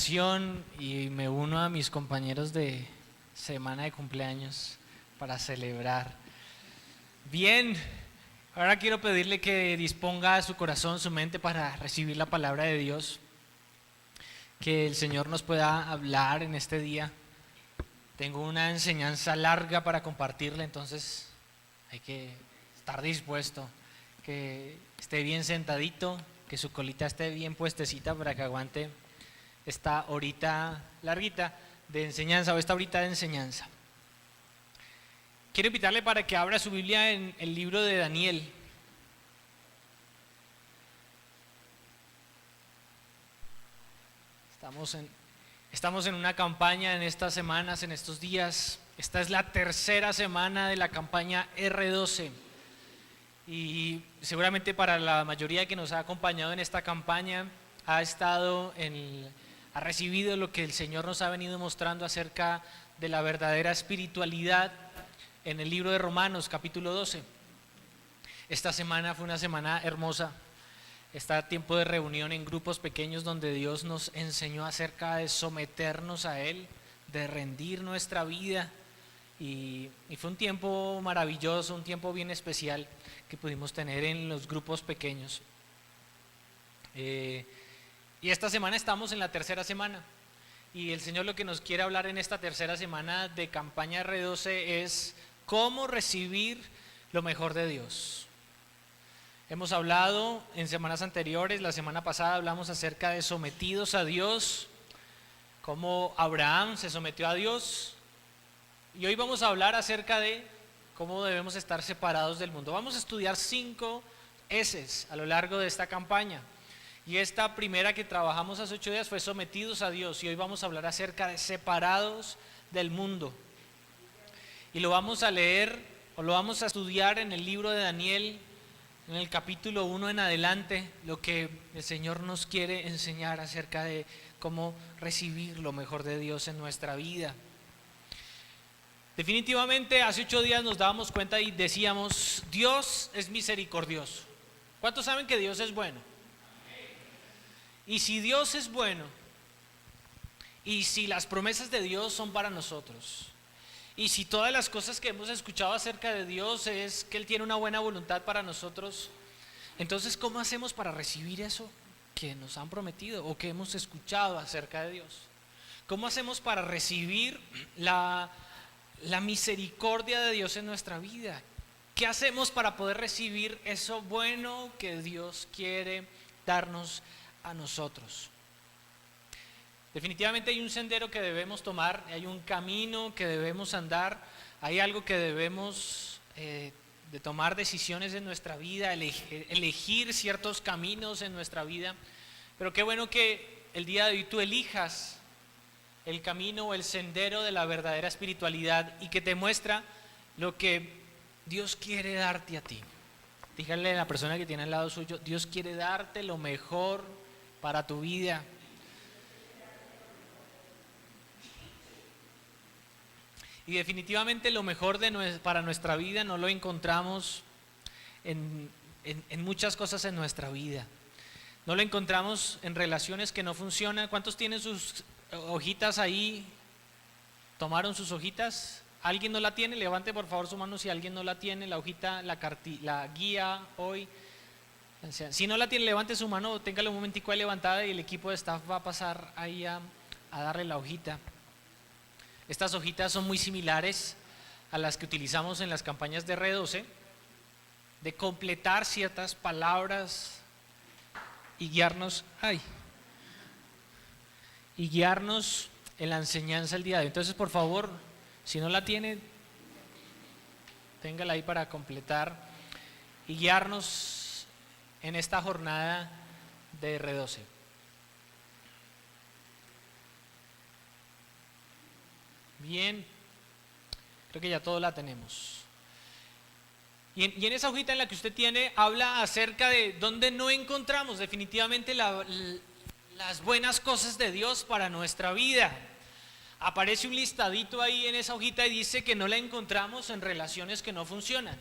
felicitación y me uno a mis compañeros de semana de cumpleaños para celebrar. Bien, ahora quiero pedirle que disponga su corazón, su mente para recibir la palabra de Dios, que el Señor nos pueda hablar en este día. Tengo una enseñanza larga para compartirle, entonces hay que estar dispuesto, que esté bien sentadito, que su colita esté bien puestecita para que aguante esta horita larguita de enseñanza o esta horita de enseñanza. Quiero invitarle para que abra su Biblia en el libro de Daniel. Estamos en una campaña en estas semanas, en estos días. Esta es la tercera semana de la campaña R12. Y seguramente para la mayoría que nos ha acompañado en esta campaña ha recibido lo que el Señor nos ha venido mostrando acerca de la verdadera espiritualidad en el libro de Romanos, capítulo 12. Esta semana fue una semana hermosa. Está tiempo de reunión en grupos pequeños donde Dios nos enseñó acerca de someternos a Él, de rendir nuestra vida. Y fue un tiempo maravilloso, un tiempo bien especial que pudimos tener en los grupos pequeños. Y esta semana estamos en la tercera semana. Y el Señor lo que nos quiere hablar en esta tercera semana de campaña R12 es cómo recibir lo mejor de Dios. Hemos hablado en semanas anteriores, la semana pasada hablamos acerca de sometidos a Dios, cómo Abraham se sometió a Dios. Y hoy vamos a hablar acerca de cómo debemos estar separados del mundo. Vamos a estudiar 5 S's a lo largo de esta campaña. Y esta primera que trabajamos hace 8 días fue sometidos a Dios. Y hoy vamos a hablar acerca de separados del mundo. Y lo vamos a leer o lo vamos a estudiar en el libro de Daniel, en el capítulo 1 en adelante, lo que el Señor nos quiere enseñar acerca de cómo recibir lo mejor de Dios en nuestra vida. Definitivamente hace 8 días nos dábamos cuenta y decíamos, Dios es misericordioso. ¿Cuántos saben que Dios es bueno? Y si Dios es bueno, y si las promesas de Dios son para nosotros, y si todas las cosas que hemos escuchado acerca de Dios es que Él tiene una buena voluntad para nosotros, entonces ¿cómo hacemos para recibir eso que nos han prometido o que hemos escuchado acerca de Dios? ¿Cómo hacemos para recibir la misericordia de Dios en nuestra vida? ¿Qué hacemos para poder recibir eso bueno que Dios quiere darnos a nosotros? Definitivamente hay un sendero que debemos tomar, hay un camino que debemos andar, hay algo que debemos de tomar decisiones en nuestra vida, elegir ciertos caminos en nuestra vida. Pero qué bueno que el día de hoy tú elijas el camino o el sendero de la verdadera espiritualidad y que te muestra lo que Dios quiere darte a ti. Dígale a la persona que tiene al lado suyo, Dios quiere darte lo mejor para tu vida. Y definitivamente lo mejor para nuestra vida no lo encontramos en muchas cosas en nuestra vida. No lo encontramos en relaciones que no funcionan. ¿Cuántos tienen sus hojitas ahí? ¿Tomaron sus hojitas? ¿Alguien no la tiene? Levante por favor su mano si alguien no la tiene, la hojita, la guía hoy. Si no la tiene, levante su mano, téngala un momentico ahí levantada y el equipo de staff va a pasar ahí a darle la hojita. Estas hojitas son muy similares a las que utilizamos en las campañas de R12, de completar ciertas palabras y guiarnos en la enseñanza el día de hoy. Entonces, por favor, si no la tiene, téngala ahí para completar y guiarnos en esta jornada de R12. Bien, creo que ya todo la tenemos. Y en esa hojita en la que usted tiene, habla acerca de dónde no encontramos definitivamente las buenas cosas de Dios para nuestra vida. Aparece un listadito ahí en esa hojita y dice que no la encontramos en relaciones que no funcionan.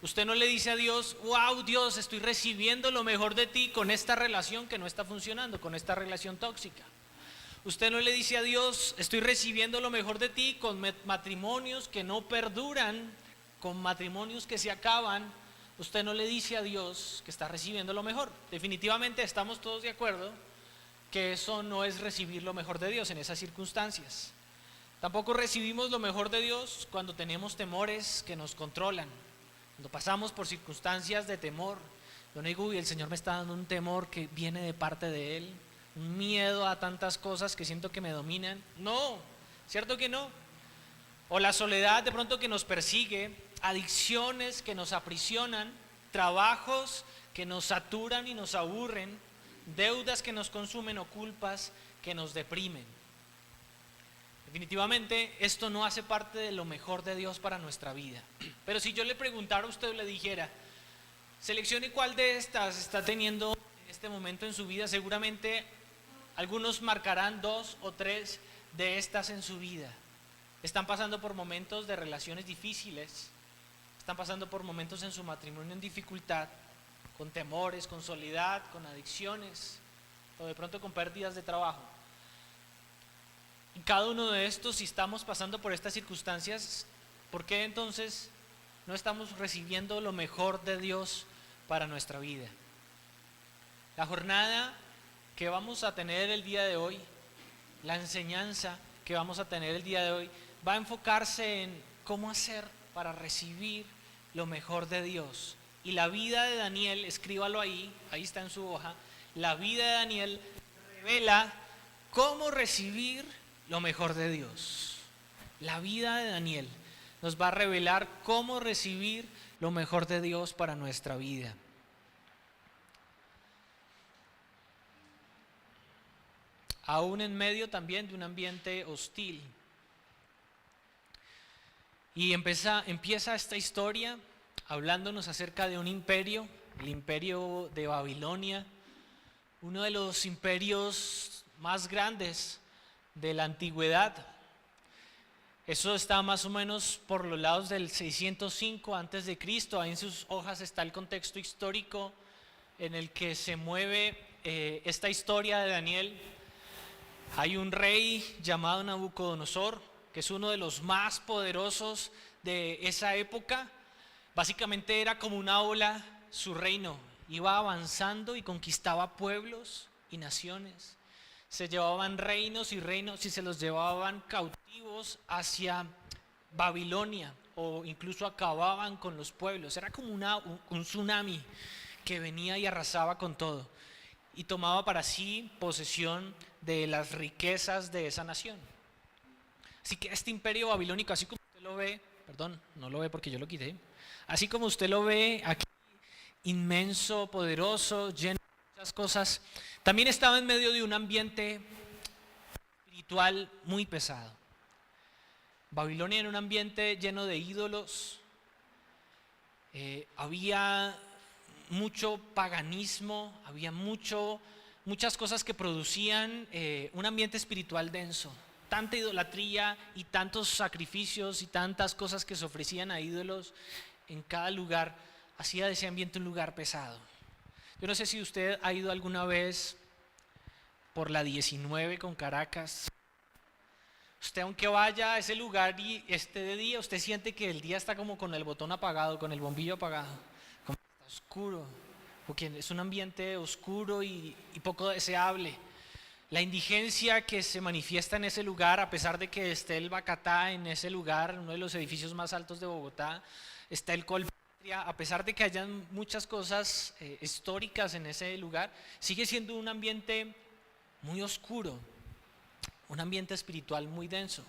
Usted no le dice a Dios, wow, Dios, estoy recibiendo lo mejor de ti con esta relación que no está funcionando, con esta relación tóxica. Usted no le dice a Dios, estoy recibiendo lo mejor de ti con matrimonios que no perduran, con matrimonios que se acaban. Usted no le dice a Dios que está recibiendo lo mejor. Definitivamente estamos todos de acuerdo que eso no es recibir lo mejor de Dios en esas circunstancias. Tampoco recibimos lo mejor de Dios cuando tenemos temores que nos controlan, cuando pasamos por circunstancias de temor. Yo no digo, uy, el Señor me está dando un temor que viene de parte de Él, un miedo a tantas cosas que siento que me dominan. No, cierto que no. O la soledad de pronto que nos persigue, adicciones que nos aprisionan, trabajos que nos saturan y nos aburren, deudas que nos consumen o culpas que nos deprimen. Definitivamente esto no hace parte de lo mejor de Dios para nuestra vida. Pero si yo le preguntara a usted o le dijera, seleccione cuál de estas está teniendo en este momento en su vida, seguramente algunos marcarán 2 o 3 de estas en su vida. Están pasando por momentos de relaciones difíciles, están pasando por momentos en su matrimonio en dificultad, con temores, con soledad, con adicciones, o de pronto con pérdidas de trabajo. Y cada uno de estos, si estamos pasando por estas circunstancias, ¿por qué entonces no estamos recibiendo lo mejor de Dios para nuestra vida? La jornada que vamos a tener el día de hoy, la enseñanza que vamos a tener el día de hoy, va a enfocarse en cómo hacer para recibir lo mejor de Dios. Y la vida de Daniel, escríbalo ahí está en su hoja, la vida de Daniel revela cómo recibir lo mejor de Dios. La vida de Daniel nos va a revelar cómo recibir lo mejor de Dios para nuestra vida. Aún en medio también de un ambiente hostil. Y empieza esta historia hablándonos acerca de un imperio, el imperio de Babilonia, uno de los imperios más grandes de la antigüedad. Eso está más o menos por los lados del 605 antes de Cristo. Ahí en sus hojas está el contexto histórico en el que se mueve esta historia de Daniel. Hay un rey llamado Nabucodonosor, que es uno de los más poderosos de esa época. Básicamente era como una ola su reino, iba avanzando y conquistaba pueblos y naciones. Se llevaban reinos y reinos y se los llevaban cautivos hacia Babilonia, o incluso acababan con los pueblos. Era como un tsunami que venía y arrasaba con todo y tomaba para sí posesión de las riquezas de esa nación. Así que este imperio babilónico, así como usted lo ve, perdón, no lo ve porque yo lo quité, así como usted lo ve aquí, inmenso, poderoso, lleno de muchas cosas, también estaba en medio de un ambiente espiritual muy pesado. Babilonia era un ambiente lleno de ídolos, había mucho paganismo, había muchas cosas que producían un ambiente espiritual denso. Tanta idolatría y tantos sacrificios y tantas cosas que se ofrecían a ídolos en cada lugar, hacía de ese ambiente un lugar pesado. Yo no sé si usted ha ido alguna vez por la 19 con Caracas. Usted aunque vaya a ese lugar y esté de día, usted siente que el día está como con el botón apagado, con el bombillo apagado, como está oscuro, porque es un ambiente oscuro y poco deseable. La indigencia que se manifiesta en ese lugar, a pesar de que esté el Bacatá en ese lugar, uno de los edificios más altos de Bogotá, está el Colpatria, a pesar de que hayan muchas cosas históricas en ese lugar, sigue siendo un ambiente muy oscuro, un ambiente espiritual muy denso.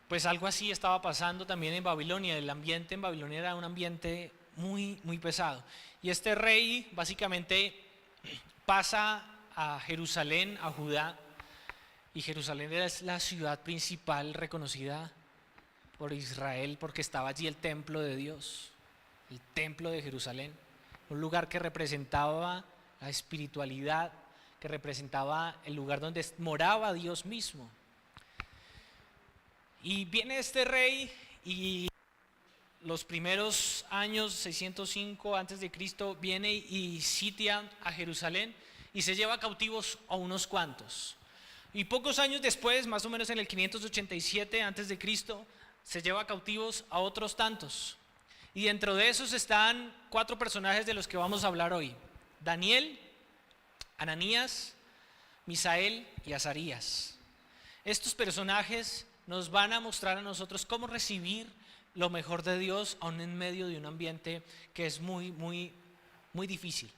Pues algo así estaba pasando también en Babilonia. El ambiente en Babilonia era un ambiente muy, muy pesado. Y este rey básicamente pasa a Jerusalén, a Judá, y Jerusalén es la ciudad principal reconocida por Israel porque estaba allí el templo de Dios, el templo de Jerusalén, un lugar que representaba la espiritualidad, que representaba el lugar donde moraba Dios mismo. Y viene este rey y los primeros años 605 antes de Cristo viene y sitia a Jerusalén y se lleva cautivos a unos cuantos. Y pocos años después, más o menos en el 587 antes de Cristo, se lleva cautivos a otros tantos. Y dentro de esos están 4 personajes de los que vamos a hablar hoy: Daniel, Ananías, Misael y Azarías. Estos personajes nos van a mostrar a nosotros cómo recibir lo mejor de Dios aún en medio de un ambiente que es muy difícil.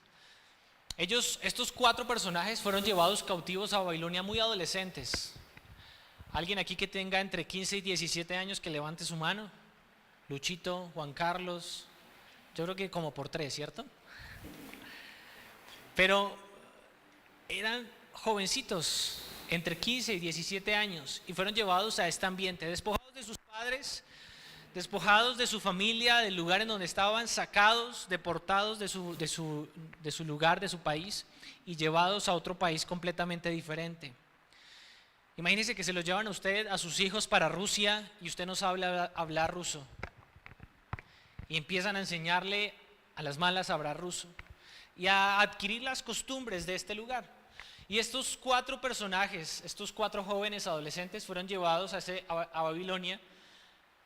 Estos 4 personajes fueron llevados cautivos a Babilonia muy adolescentes. Alguien aquí que tenga entre 15 y 17 años que levante su mano. Luchito, Juan Carlos, yo creo que como por 3, ¿cierto? Pero eran jovencitos, entre 15 y 17 años, y fueron llevados a este ambiente, despojados de sus padres, despojados de su familia, del lugar en donde estaban, sacados, deportados de su lugar, de su país, y llevados a otro país completamente diferente. Imagínense que se los llevan a usted, a sus hijos, para Rusia, y usted no sabe hablar ruso, y empiezan a enseñarle a las malas a hablar ruso y a adquirir las costumbres de este lugar. Y estos 4 personajes, estos 4 jóvenes adolescentes fueron llevados a Babilonia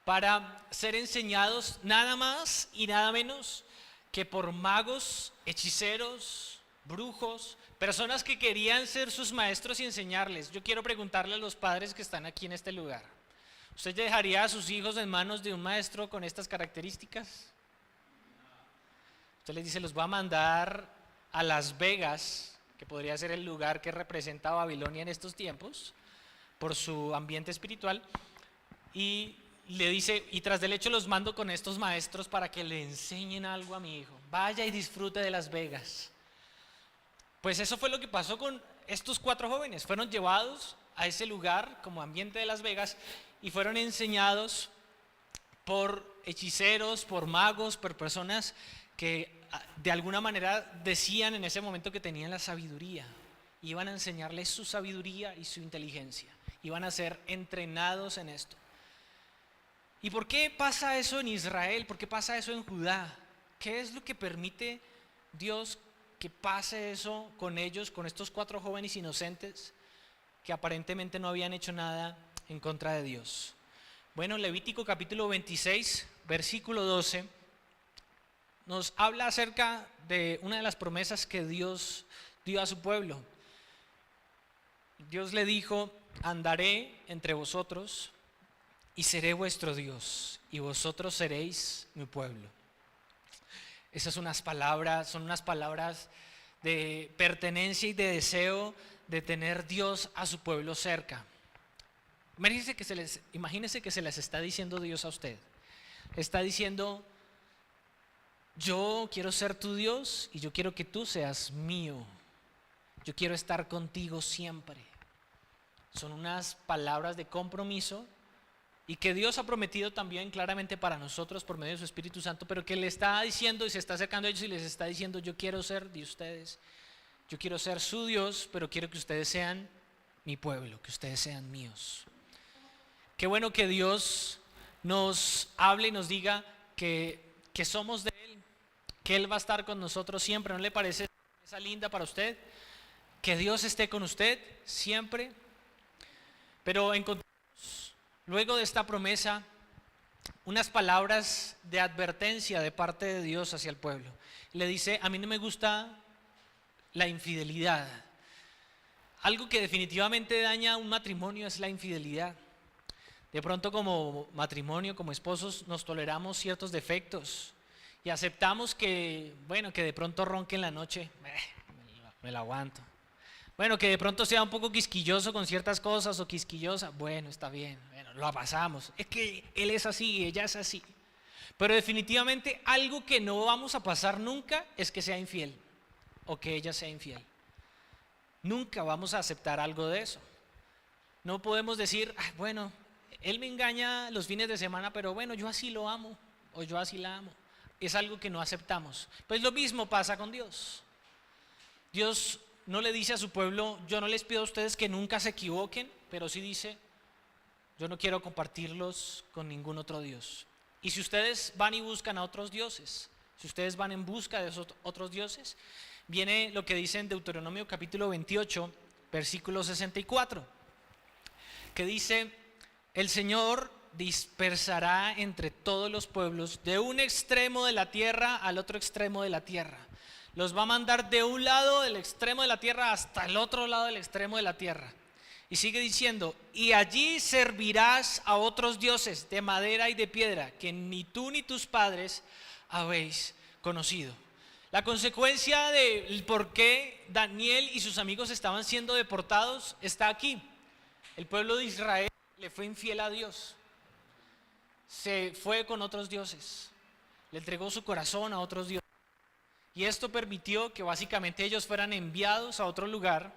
para ser enseñados nada más y nada menos que por magos, hechiceros, brujos, personas que querían ser sus maestros y enseñarles. Yo quiero preguntarle a los padres que están aquí en este lugar: ¿usted dejaría a sus hijos en manos de un maestro con estas características? Usted les dice: los voy a mandar a Las Vegas, que podría ser el lugar que representa a Babilonia en estos tiempos, por su ambiente espiritual, y le dice: y tras del hecho los mando con estos maestros para que le enseñen algo a mi hijo. Vaya y disfrute de Las Vegas. Pues eso fue lo que pasó con estos 4 jóvenes. Fueron llevados a ese lugar como ambiente de Las Vegas y fueron enseñados por hechiceros, por magos, por personas que de alguna manera decían en ese momento que tenían la sabiduría. Iban a enseñarles su sabiduría y su inteligencia. Iban a ser entrenados en esto. ¿Y por qué pasa eso en Israel? ¿Por qué pasa eso en Judá? ¿Qué es lo que permite Dios que pase eso con ellos, con estos 4 jóvenes inocentes que aparentemente no habían hecho nada en contra de Dios? Bueno, Levítico capítulo 26, versículo 12, nos habla acerca de una de las promesas que Dios dio a su pueblo. Dios le dijo: andaré entre vosotros y seré vuestro Dios, y vosotros seréis mi pueblo. Esas son unas palabras de pertenencia y de deseo de tener Dios a su pueblo cerca. Imagínense que se les está diciendo Dios a usted. Le está diciendo: yo quiero ser tu Dios y yo quiero que tú seas mío. Yo quiero estar contigo siempre. Son unas palabras de compromiso y que Dios ha prometido también claramente para nosotros por medio de su Espíritu Santo, pero que le está diciendo y se está acercando a ellos y les está diciendo: yo quiero ser de ustedes, yo quiero ser su Dios, pero quiero que ustedes sean mi pueblo, que ustedes sean míos. Qué bueno que Dios nos hable y nos diga que somos de Él, que Él va a estar con nosotros siempre. ¿No le parece esa linda para usted? Que Dios esté con usted siempre. Pero encontramos luego de esta promesa unas palabras de advertencia de parte de Dios hacia el pueblo. Le dice: a mí no me gusta la infidelidad. Algo que definitivamente daña un matrimonio es la infidelidad. De pronto, como matrimonio, como esposos, nos toleramos ciertos defectos y aceptamos que de pronto ronque en la noche, me la aguanto. Bueno, que de pronto sea un poco quisquilloso con ciertas cosas o quisquillosa, bueno, está bien, lo pasamos. Es que él es así, ella es así. Pero definitivamente algo que no vamos a pasar nunca es que sea infiel o que ella sea infiel. Nunca vamos a aceptar algo de eso. No podemos decir: bueno, él me engaña los fines de semana, pero bueno, yo así lo amo o yo así la amo. Es algo que no aceptamos. Pues lo mismo pasa con Dios. Dios no le dice a su pueblo: yo no les pido a ustedes que nunca se equivoquen, pero sí dice: yo no quiero compartirlos con ningún otro Dios. Y si ustedes van y buscan a otros dioses, si ustedes van en busca de esos otros dioses, viene lo que dice en Deuteronomio capítulo 28, versículo 64. que dice: el Señor dispersará entre todos los pueblos de un extremo de la tierra al otro extremo de la tierra. Los va a mandar de un lado del extremo de la tierra hasta el otro lado del extremo de la tierra. Y sigue diciendo: y allí servirás a otros dioses de madera y de piedra, que ni tú ni tus padres habéis conocido. La consecuencia del por qué Daniel y sus amigos estaban siendo deportados está aquí. El pueblo de Israel le fue infiel a Dios. Se fue con otros dioses. Le entregó su corazón a otros dioses. Y esto permitió que básicamente ellos fueran enviados a otro lugar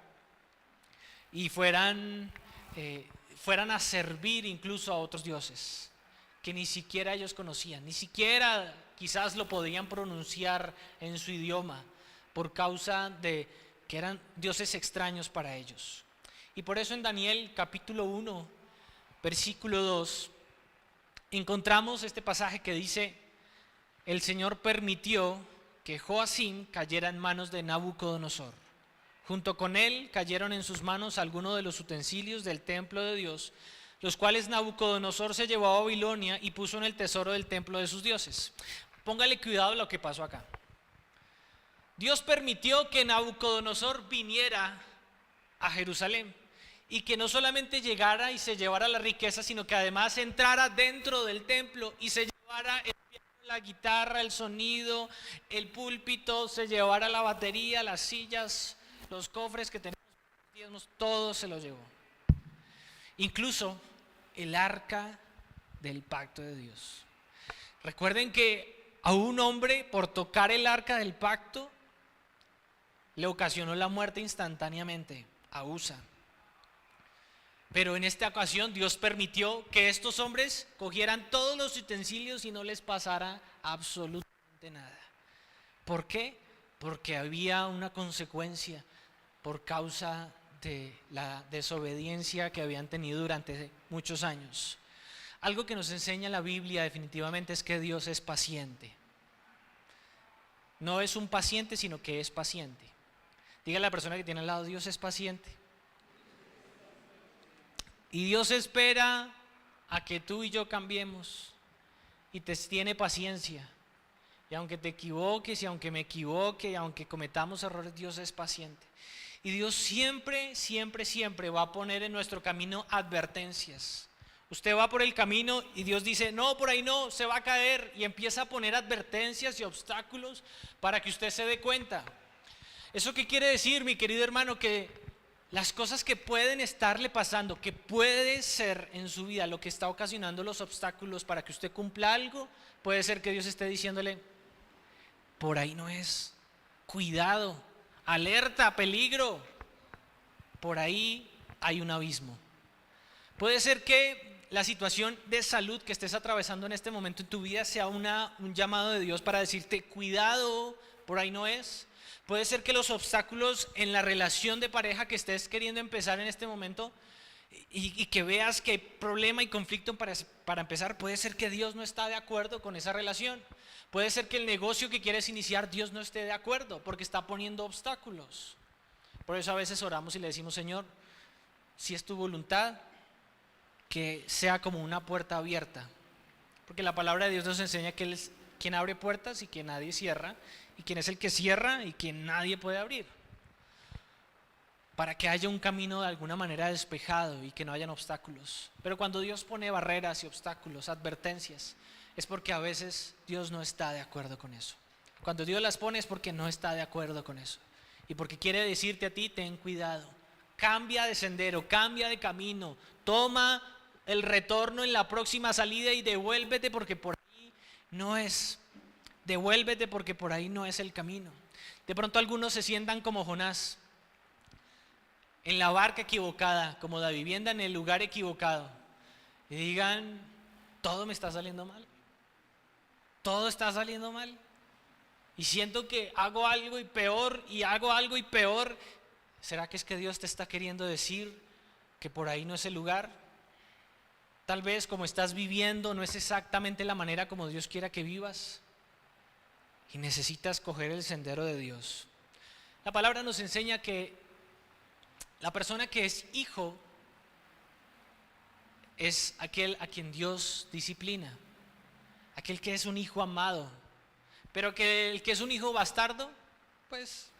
y fueran a servir incluso a otros dioses que ni siquiera ellos conocían, ni siquiera quizás lo podían pronunciar en su idioma por causa de que eran dioses extraños para ellos. Y por eso en Daniel capítulo 1, versículo 2, encontramos este pasaje que dice: el Señor permitió que Joacim cayera en manos de Nabucodonosor. Junto con él cayeron en sus manos algunos de los utensilios del templo de Dios, los cuales Nabucodonosor se llevó a Babilonia y puso en el tesoro del templo de sus dioses. Póngale cuidado a lo que pasó acá. Dios permitió que Nabucodonosor viniera a Jerusalén y que no solamente llegara y se llevara la riqueza, sino que además entrara dentro del templo y se llevara el piano, la guitarra, el sonido, el púlpito, se llevara la batería, las sillas, los cofres que tenemos, todo se lo llevó. Incluso el arca del pacto de Dios. Recuerden que a un hombre, por tocar el arca del pacto, le ocasionó la muerte instantáneamente, a Usa. Pero en esta ocasión Dios permitió que estos hombres cogieran todos los utensilios y no les pasara absolutamente nada. ¿Por qué? Porque había una consecuencia por causa de la desobediencia que habían tenido durante muchos años. Algo que nos enseña la Biblia definitivamente es que Dios es paciente. No es un paciente, sino que es paciente. Dígale a la persona que tiene al lado: Dios es paciente. Y Dios espera a que tú y yo cambiemos y te tiene paciencia. Y aunque te equivoques y aunque me equivoque y aunque cometamos errores, Dios es paciente. Y Dios siempre, siempre, siempre va a poner en nuestro camino advertencias. Usted va por el camino y Dios dice: no, por ahí no, se va a caer, y empieza a poner advertencias y obstáculos para que usted se dé cuenta. ¿Eso qué quiere decir, mi querido hermano? Que las cosas que pueden estarle pasando, que puede ser en su vida lo que está ocasionando los obstáculos para que usted cumpla algo, puede ser que Dios esté diciéndole: por ahí no es, cuidado, alerta, peligro, por ahí hay un abismo. Puede ser que la situación de salud que estés atravesando en este momento en tu vida sea un llamado de Dios para decirte: cuidado, por ahí no es. Puede ser que los obstáculos en la relación de pareja que estés queriendo empezar en este momento y que veas que hay problema y conflicto para empezar, puede ser que Dios no está de acuerdo con esa relación. Puede ser que el negocio que quieres iniciar, Dios no esté de acuerdo porque está poniendo obstáculos. Por eso a veces oramos y le decimos: Señor, si es tu voluntad, que sea como una puerta abierta. Porque la palabra de Dios nos enseña que Él es quien abre puertas y que nadie cierra, y quien es el que cierra y quien nadie puede abrir. Para que haya un camino de alguna manera despejado y que no hayan obstáculos. Pero cuando Dios pone barreras y obstáculos, advertencias, es porque a veces Dios no está de acuerdo con eso. Cuando Dios las pone es porque no está de acuerdo con eso. Y porque quiere decirte a ti: ten cuidado, cambia de sendero, cambia de camino, toma el retorno en la próxima salida y devuélvete porque por ahí no es. Devuélvete porque por ahí no es el camino. De pronto algunos se sientan como Jonás, en la barca equivocada, como la vivienda en el lugar equivocado, y digan: todo me está saliendo mal, todo está saliendo mal, y siento que hago algo y peor, y hago algo y peor. ¿Será que es que Dios te está queriendo decir que por ahí no es el lugar? Tal vez como estás viviendo no es exactamente la manera como Dios quiera que vivas, y necesitas coger el sendero de Dios. La palabra nos enseña que la persona que es hijo es aquel a quien Dios disciplina, aquel que es un hijo amado, pero que el que es un hijo bastardo, pues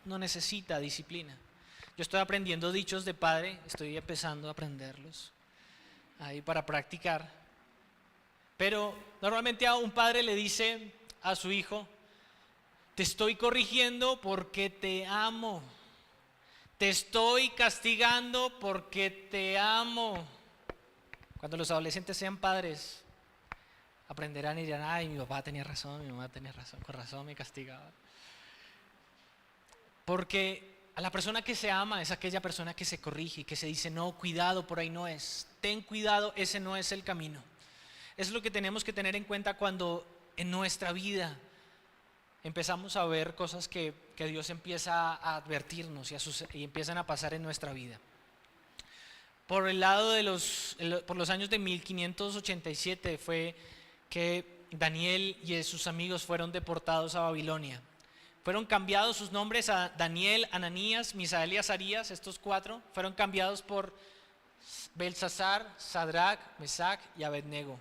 no necesita disciplina. Yo estoy aprendiendo dichos de padre, estoy empezando a aprenderlos ahí para practicar. Pero normalmente a un padre le dice a su hijo: te estoy corrigiendo porque te amo. Te estoy castigando porque te amo. Cuando los adolescentes sean padres, aprenderán y dirán: ay, mi papá tenía razón, mi mamá tenía razón, con razón me castigaba. Porque a la persona que se ama es aquella persona que se corrige, que se dice: no, cuidado, por ahí no es. Ten cuidado, ese no es el camino. Es lo que tenemos que tener en cuenta cuando en nuestra vida empezamos a ver cosas que Dios empieza a advertirnos y empiezan a pasar en nuestra vida. Por el lado de por los años de 1587 fue que Daniel y sus amigos fueron deportados a Babilonia. Fueron cambiados sus nombres a Daniel, Ananías, Misael y Azarías. Estos 4 fueron cambiados por Belsasar, Sadrach, Mesac y Abednego.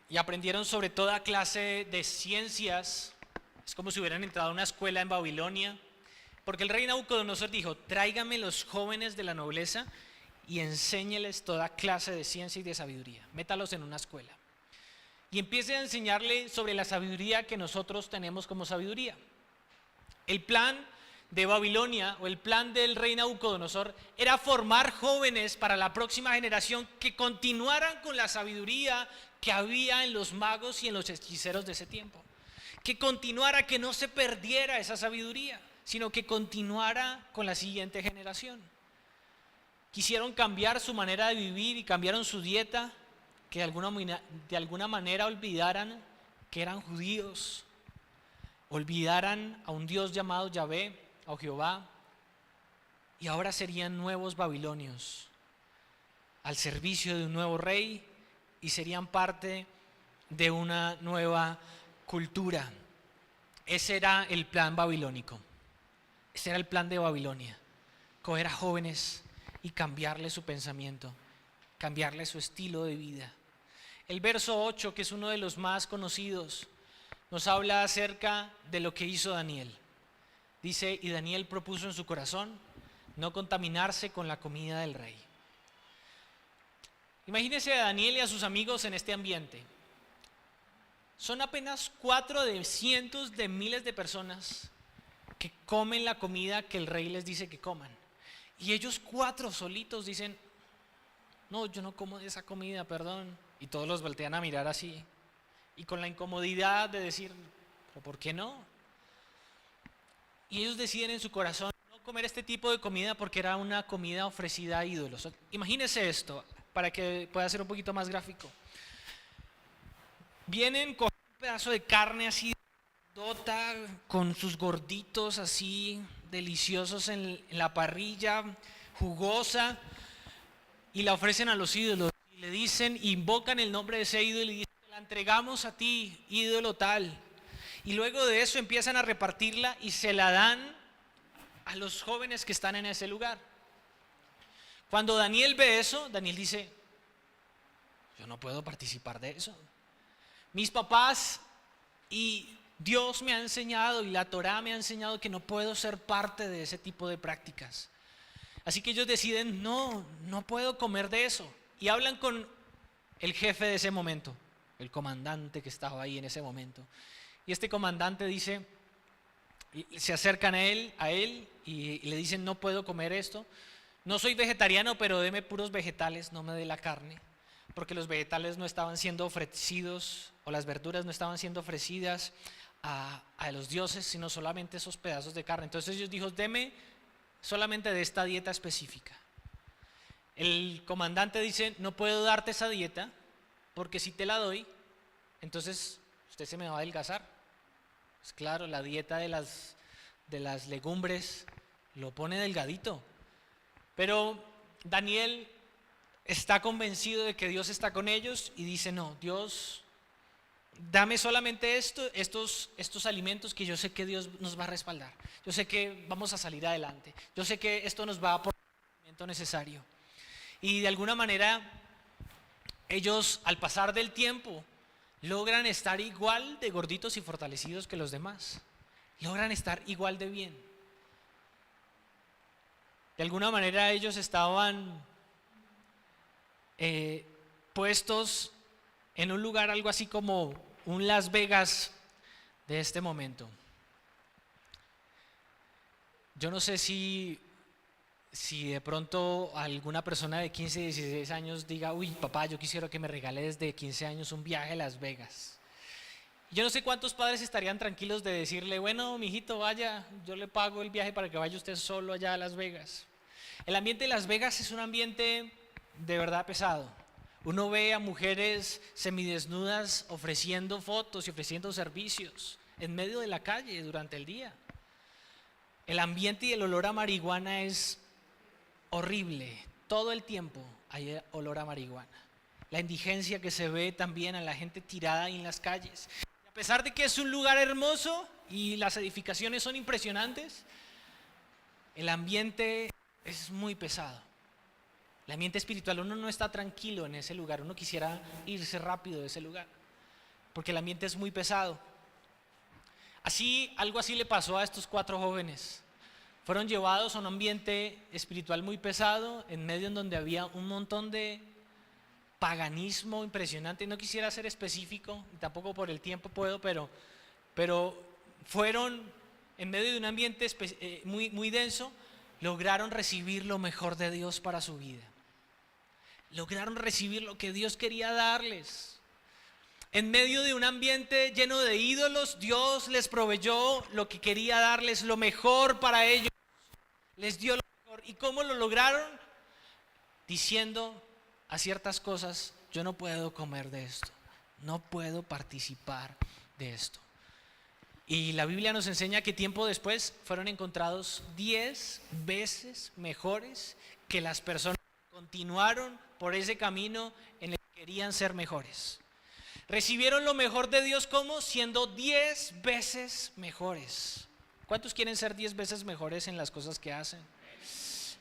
Y aprendieron sobre toda clase de ciencias. Es como si hubieran entrado a una escuela en Babilonia, porque el rey Nabucodonosor dijo: tráigame los jóvenes de la nobleza y enséñeles toda clase de ciencia y de sabiduría, métalos en una escuela y empiece a enseñarle sobre la sabiduría que nosotros tenemos como sabiduría. El plan de Babilonia, o el plan del rey Nabucodonosor, era formar jóvenes para la próxima generación que continuaran con la sabiduría que había en los magos y en los hechiceros de ese tiempo, que continuara, que no se perdiera esa sabiduría, sino que continuara con la siguiente generación. Quisieron cambiar su manera de vivir y cambiaron su dieta, que de alguna manera olvidaran que eran judíos, olvidaran a un Dios llamado Yahvé, a Jehová, y ahora serían nuevos babilonios al servicio de un nuevo rey y serían parte de una nueva cultura. Ese era el plan babilónico, ese era el plan de Babilonia: coger a jóvenes y cambiarle su pensamiento, cambiarle su estilo de vida. El verso 8, que es uno de los más conocidos, nos habla acerca de lo que hizo Daniel. Dice: y Daniel propuso en su corazón no contaminarse con la comida del rey. Imagínense a Daniel y a sus amigos en este ambiente. Son apenas 4 de cientos de miles de personas que comen la comida que el rey les dice que coman. Y ellos 4 solitos dicen: no, yo no como de esa comida, perdón. Y todos los voltean a mirar así, y con la incomodidad de decir: ¿pero por qué no? Y ellos deciden en su corazón no comer este tipo de comida porque era una comida ofrecida a ídolos. Imagínense esto, para que pueda ser un poquito más gráfico. Vienen con un pedazo de carne así, con sus gorditos así deliciosos en la parrilla, jugosa, y la ofrecen a los ídolos. Y le dicen, invocan el nombre de ese ídolo y dicen: la entregamos a ti, ídolo tal. Y luego de eso empiezan a repartirla y se la dan a los jóvenes que están en ese lugar. Cuando Daniel ve eso, Daniel dice: yo no puedo participar de eso. Mis papás y Dios me ha enseñado, y la Torá me ha enseñado, que no puedo ser parte de ese tipo de prácticas. Así que ellos deciden: no puedo comer de eso. Y hablan con el jefe de ese momento, el comandante que estaba ahí en ese momento. Y este comandante dice, se acercan a él y le dicen: no puedo comer esto. No soy vegetariano, pero deme puros vegetales, no me dé la carne. Porque los vegetales no estaban siendo ofrecidos, o las verduras no estaban siendo ofrecidas a los dioses, sino solamente esos pedazos de carne. Entonces ellos dijo: deme solamente de esta dieta específica. El comandante dice: no puedo darte esa dieta, porque si te la doy, entonces usted se me va a adelgazar. Pues claro, la dieta de las legumbres lo pone delgadito. Pero Daniel está convencido de que Dios está con ellos y dice: no, Dios, dame solamente estos alimentos, que yo sé que Dios nos va a respaldar. Yo sé que vamos a salir adelante. Yo sé que esto nos va a aportar el alimento necesario. Y de alguna manera ellos al pasar del tiempo logran estar igual de gorditos y fortalecidos que los demás. Logran estar igual de bien. De alguna manera ellos estaban puestos en un lugar algo así como un Las Vegas de este momento. Yo no sé si de pronto alguna persona de 15, 16 años diga, uy, papá, yo quisiera que me regale desde 15 años un viaje a Las Vegas. Yo no sé cuántos padres estarían tranquilos de decirle, bueno, mijito, vaya, yo le pago el viaje para que vaya usted solo allá a Las Vegas. El ambiente de Las Vegas es un ambiente de verdad pesado. Uno ve a mujeres semidesnudas ofreciendo fotos y ofreciendo servicios en medio de la calle durante el día. El ambiente y el olor a marihuana es horrible. Todo el tiempo hay olor a marihuana. La indigencia que se ve también a la gente tirada ahí en las calles. Y a pesar de que es un lugar hermoso y las edificaciones son impresionantes, el ambiente es muy pesado. El ambiente espiritual, uno no está tranquilo en ese lugar, uno quisiera irse rápido de ese lugar, porque el ambiente es muy pesado. Algo así le pasó a estos 4 jóvenes. Fueron llevados a un ambiente espiritual muy pesado, en medio en donde había un montón de paganismo impresionante. No quisiera ser específico, tampoco por el tiempo puedo, pero fueron en medio de un ambiente muy denso. Lograron recibir lo mejor de Dios para su vida. Lograron recibir lo que Dios quería darles. En medio de un ambiente lleno de ídolos, Dios les proveyó lo que quería darles, lo mejor para ellos. Les dio lo mejor. ¿Y cómo lo lograron? Diciendo a ciertas cosas, yo no puedo comer de esto, no puedo participar de esto. Y la Biblia nos enseña que tiempo después fueron encontrados 10 veces mejores que las personas que continuaron por ese camino en el que querían ser mejores. Recibieron lo mejor de Dios como siendo 10 veces mejores. ¿Cuántos quieren ser 10 veces mejores en las cosas que hacen?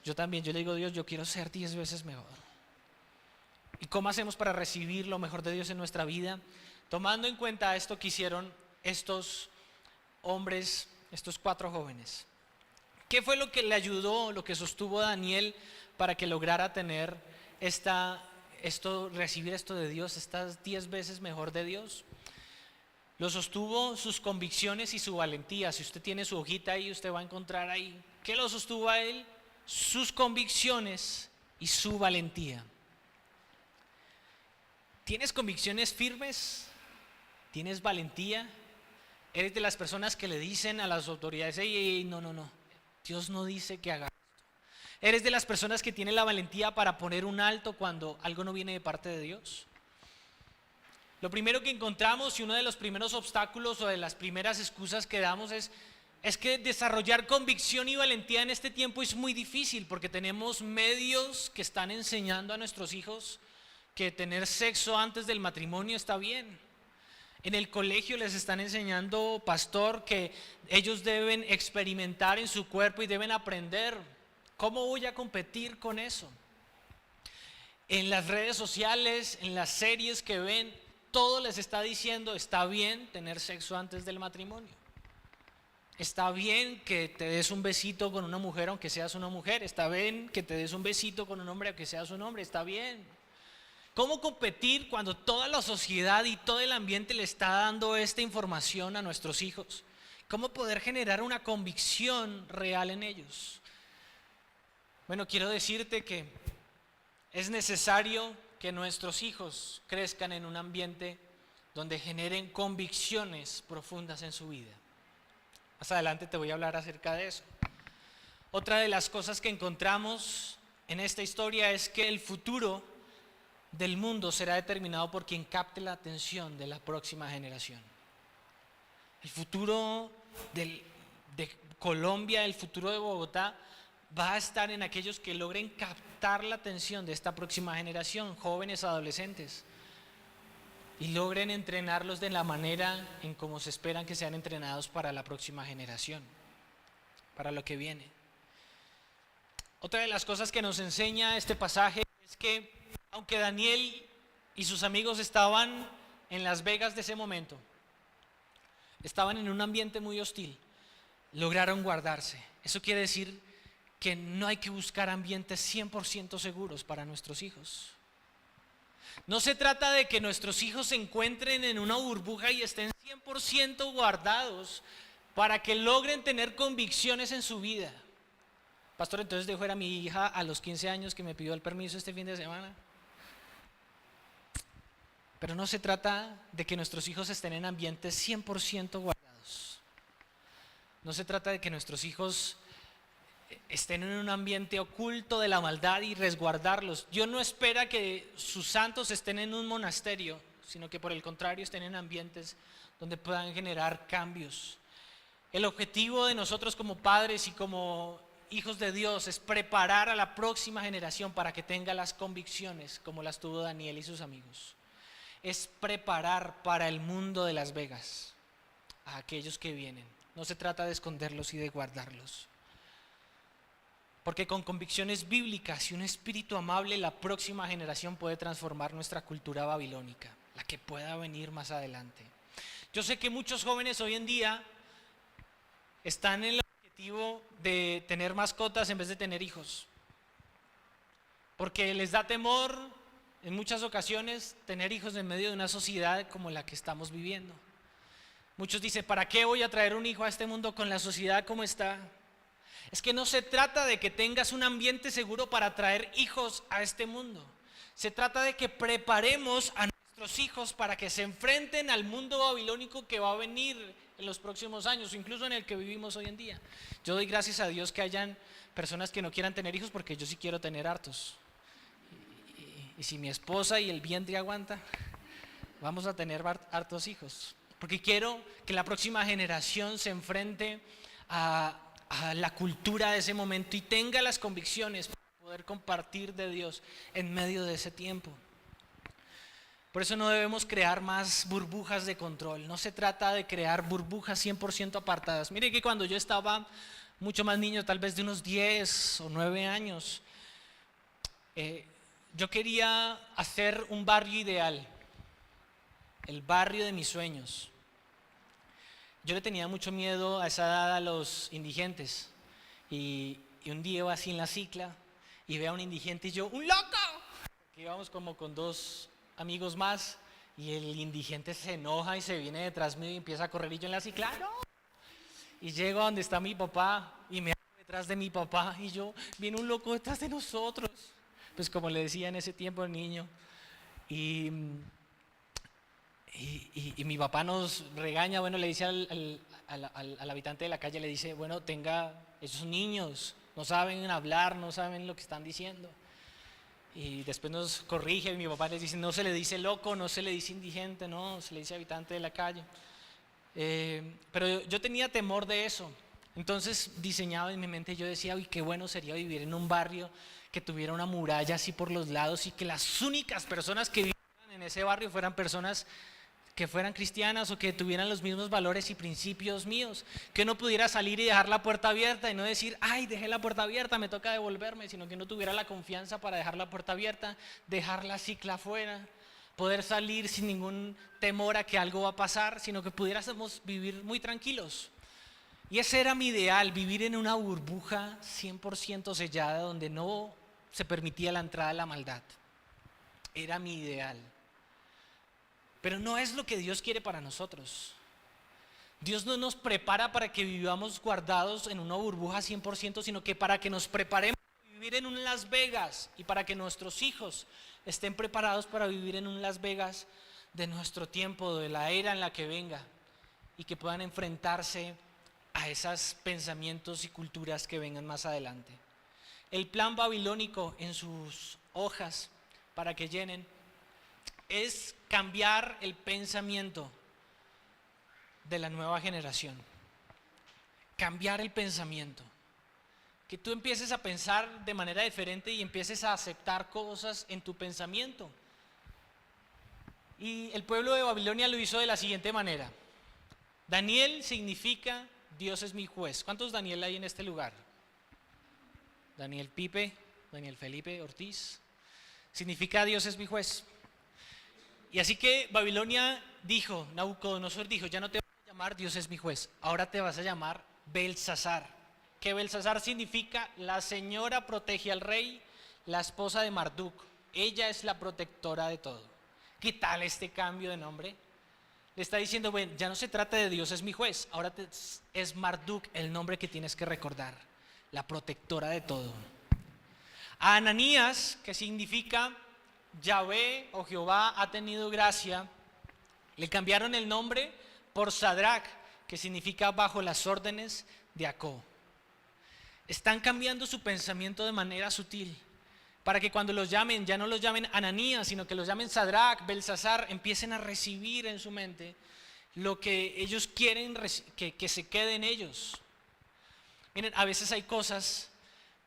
Yo también, yo le digo a Dios, yo quiero ser 10 veces mejor. ¿Y cómo hacemos para recibir lo mejor de Dios en nuestra vida? Tomando en cuenta esto que hicieron estos hombres, estos 4 jóvenes. ¿Qué fue lo que le ayudó, lo que sostuvo a Daniel para que lograra tener recibir esto de Dios, estas 10 veces mejor de Dios? Lo sostuvo sus convicciones y su valentía. Si usted tiene su hojita ahí, usted va a encontrar ahí. ¿Qué lo sostuvo a él? Sus convicciones y su valentía. ¿Tienes convicciones firmes? ¿Tienes valentía? ¿Eres de las personas que le dicen a las autoridades, hey, no, Dios no dice que haga esto? ¿Eres de las personas que tienen la valentía para poner un alto cuando algo no viene de parte de Dios? Lo primero que encontramos y uno de los primeros obstáculos o de las primeras excusas que damos es que desarrollar convicción y valentía en este tiempo es muy difícil, porque tenemos medios que están enseñando a nuestros hijos que tener sexo antes del matrimonio está bien. En el colegio les están enseñando, pastor, que ellos deben experimentar en su cuerpo y deben aprender. ¿Cómo voy a competir con eso? En las redes sociales, en las series que ven, todo les está diciendo, está bien tener sexo antes del matrimonio. Está bien que te des un besito con una mujer aunque seas una mujer. Está bien que te des un besito con un hombre aunque seas un hombre. Está bien. ¿Cómo competir cuando toda la sociedad y todo el ambiente le está dando esta información a nuestros hijos? ¿Cómo poder generar una convicción real en ellos? Bueno, quiero decirte que es necesario que nuestros hijos crezcan en un ambiente donde generen convicciones profundas en su vida. Más adelante te voy a hablar acerca de eso. Otra de las cosas que encontramos en esta historia es que el futuro del mundo será determinado por quien capte la atención de la próxima generación. El futuro de Colombia, el futuro de Bogotá va a estar en aquellos que logren captar la atención de esta próxima generación, jóvenes, adolescentes, y logren entrenarlos de la manera en cómo se esperan que sean entrenados para la próxima generación, para lo que viene. Otra de las cosas que nos enseña este pasaje es que aunque Daniel y sus amigos estaban en Las Vegas de ese momento. Estaban en un ambiente muy hostil. Lograron guardarse. Eso quiere decir que no hay que buscar ambientes 100% seguros para nuestros hijos. No se trata de que nuestros hijos se encuentren en una burbuja y estén 100% guardados para que logren tener convicciones en su vida. Pastor, entonces dejo ir a mi hija a los 15 años que me pidió el permiso este fin de semana. Pero no se trata de que nuestros hijos estén en ambientes 100% guardados. No se trata de que nuestros hijos estén en un ambiente oculto de la maldad y resguardarlos. Dios no espera que sus santos estén en un monasterio, sino que por el contrario estén en ambientes donde puedan generar cambios. El objetivo de nosotros como padres y como hijos de Dios es preparar a la próxima generación para que tenga las convicciones como las tuvo Daniel y sus amigos. Es preparar para el mundo de Las Vegas a aquellos que vienen. No se trata de esconderlos y de guardarlos. Porque con convicciones bíblicas y un espíritu amable, la próxima generación puede transformar nuestra cultura babilónica, la que pueda venir más adelante. Yo sé que muchos jóvenes hoy en día están en el objetivo de tener mascotas en vez de tener hijos, porque les da temor en muchas ocasiones tener hijos en medio de una sociedad como la que estamos viviendo. Muchos dicen, ¿para qué voy a traer un hijo a este mundo con la sociedad como está? Es que no se trata de que tengas un ambiente seguro para traer hijos a este mundo. Se trata de que preparemos a nuestros hijos para que se enfrenten al mundo babilónico que va a venir en los próximos años, o incluso en el que vivimos hoy en día. Yo doy gracias a Dios que hayan personas que no quieran tener hijos, porque yo sí quiero tener hartos. Y si mi esposa y el vientre aguanta, vamos a tener hartos hijos. Porque quiero que la próxima generación se enfrente a la cultura de ese momento y tenga las convicciones para poder compartir de Dios en medio de ese tiempo. Por eso no debemos crear más burbujas de control. No se trata de crear burbujas 100% apartadas. Mire que cuando yo estaba mucho más niño, tal vez de unos 10 o 9 años, yo quería hacer un barrio ideal, el barrio de mis sueños. Yo le tenía mucho miedo a esa edad a los indigentes, y un día iba así en la cicla y veo a un indigente y yo, ¡un loco! Porque íbamos como con 2 amigos más y el indigente se enoja y se viene detrás mío y empieza a correr y yo en la cicla, ¡no! Y llego a donde está mi papá y me hago detrás de mi papá y yo, viene un loco detrás de nosotros. Pues como le decía en ese tiempo el niño. Y mi papá nos regaña, bueno, le dice al habitante de la calle, le dice, bueno, esos niños no saben hablar, no saben lo que están diciendo. Y después nos corrige y mi papá les dice, no se le dice loco, no se le dice indigente, no, se le dice habitante de la calle. Pero yo tenía temor de eso. Entonces diseñaba en mi mente, yo decía, uy, qué bueno sería vivir en un barrio que tuviera una muralla así por los lados y que las únicas personas que vivieran en ese barrio fueran personas que fueran cristianas o que tuvieran los mismos valores y principios míos, que no pudiera salir y dejar la puerta abierta y no decir, ay, dejé la puerta abierta, me toca devolverme, sino que no tuviera la confianza para dejar la puerta abierta, dejar la cicla afuera, poder salir sin ningún temor a que algo va a pasar, sino que pudiéramos vivir muy tranquilos. Y ese era mi ideal, vivir en una burbuja 100% sellada donde no se permitía la entrada de la maldad. Era mi ideal. Pero no es lo que Dios quiere para nosotros. Dios no nos prepara para que vivamos guardados en una burbuja 100%, sino que para que nos preparemos para vivir en un Las Vegas y para que nuestros hijos estén preparados para vivir en un Las Vegas de nuestro tiempo, de la era en la que venga, y que puedan enfrentarse a esos pensamientos y culturas que vengan más adelante. El plan babilónico en sus hojas para que llenen es cambiar el pensamiento de la nueva generación. Cambiar el pensamiento. Que tú empieces a pensar de manera diferente y empieces a aceptar cosas en tu pensamiento. Y el pueblo de Babilonia lo hizo de la siguiente manera. Daniel significa Dios es mi juez. ¿Cuántos Daniel hay en este lugar? Daniel Pipe, Daniel Felipe Ortiz. Significa Dios es mi juez. Y así que Babilonia dijo, Nabucodonosor dijo, ya no te vas a llamar Dios es mi juez, ahora te vas a llamar Belsasar. Que Belsasar significa la señora protege al rey, la esposa de Marduk. Ella es la protectora de todo. ¿Qué tal este cambio de nombre? Le está diciendo, bueno, ya no se trata de Dios es mi juez, ahora es Marduk el nombre que tienes que recordar, la protectora de todo. A Ananías, que significa Yahvé o Jehová ha tenido gracia, le cambiaron el nombre por Sadrach, que significa bajo las órdenes de Acó. Están cambiando su pensamiento de manera sutil, para que cuando los llamen, ya no los llamen Ananías, sino que los llamen Sadrach, Belsasar, empiecen a recibir en su mente lo que ellos quieren que se quede en ellos. Miren, a veces hay cosas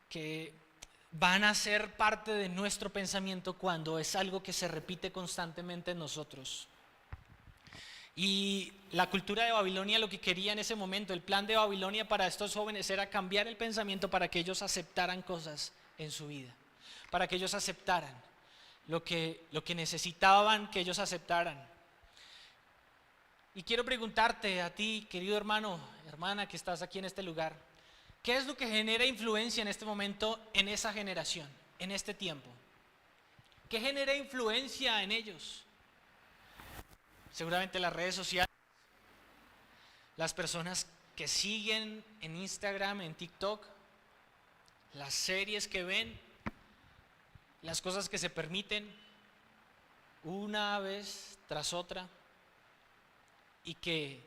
que van a ser parte de nuestro pensamiento cuando es algo que se repite constantemente en nosotros. Y la cultura de Babilonia lo que quería en ese momento, el plan de Babilonia para estos jóvenes era cambiar el pensamiento para que ellos aceptaran cosas en su vida, para que ellos aceptaran lo que necesitaban que ellos aceptaran. Y quiero preguntarte a ti, querido hermano, hermana que estás aquí en este lugar, ¿qué es lo que genera influencia en este momento en esa generación, en este tiempo? ¿Qué genera influencia en ellos? Seguramente las redes sociales, las personas que siguen en Instagram, en TikTok, las series que ven, las cosas que se permiten una vez tras otra y que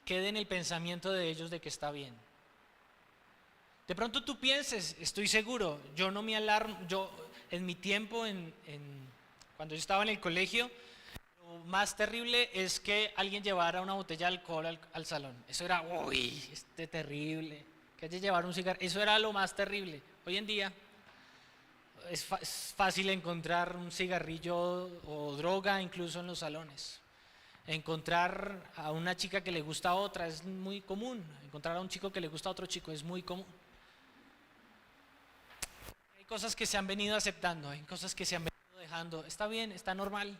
quede en el pensamiento de ellos de que está bien. De pronto tú pienses, estoy seguro, yo no me alarmo, yo en mi tiempo, cuando yo estaba en el colegio, lo más terrible es que alguien llevara una botella de alcohol al salón. Eso era, uy, terrible, que haya llevar un cigarro, eso era lo más terrible. Hoy en día es fácil encontrar un cigarrillo o droga incluso en los salones. Encontrar a una chica que le gusta a otra es muy común. Encontrar a un chico que le gusta a otro chico es muy común. Hay cosas que se han venido aceptando, hay cosas que se han venido dejando. Está bien, está normal.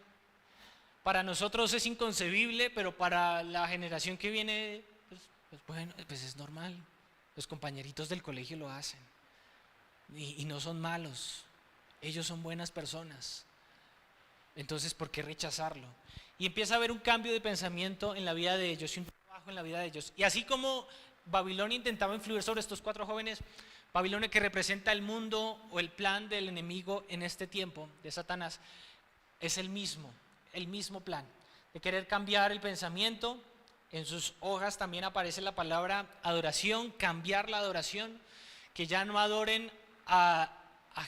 Para nosotros es inconcebible, pero para la generación que viene, pues bueno, pues es normal. Los compañeritos del colegio lo hacen. Y no son malos. Ellos son buenas personas. Entonces, ¿por qué rechazarlo? Y empieza a haber un cambio de pensamiento en la vida de ellos y un trabajo en la vida de ellos. Y así como Babilonia intentaba influir sobre estos 4 jóvenes, Babilonia, que representa el mundo o el plan del enemigo en este tiempo, de Satanás, es el mismo plan, de querer cambiar el pensamiento. En sus hojas también aparece la palabra adoración, cambiar la adoración, que ya no adoren a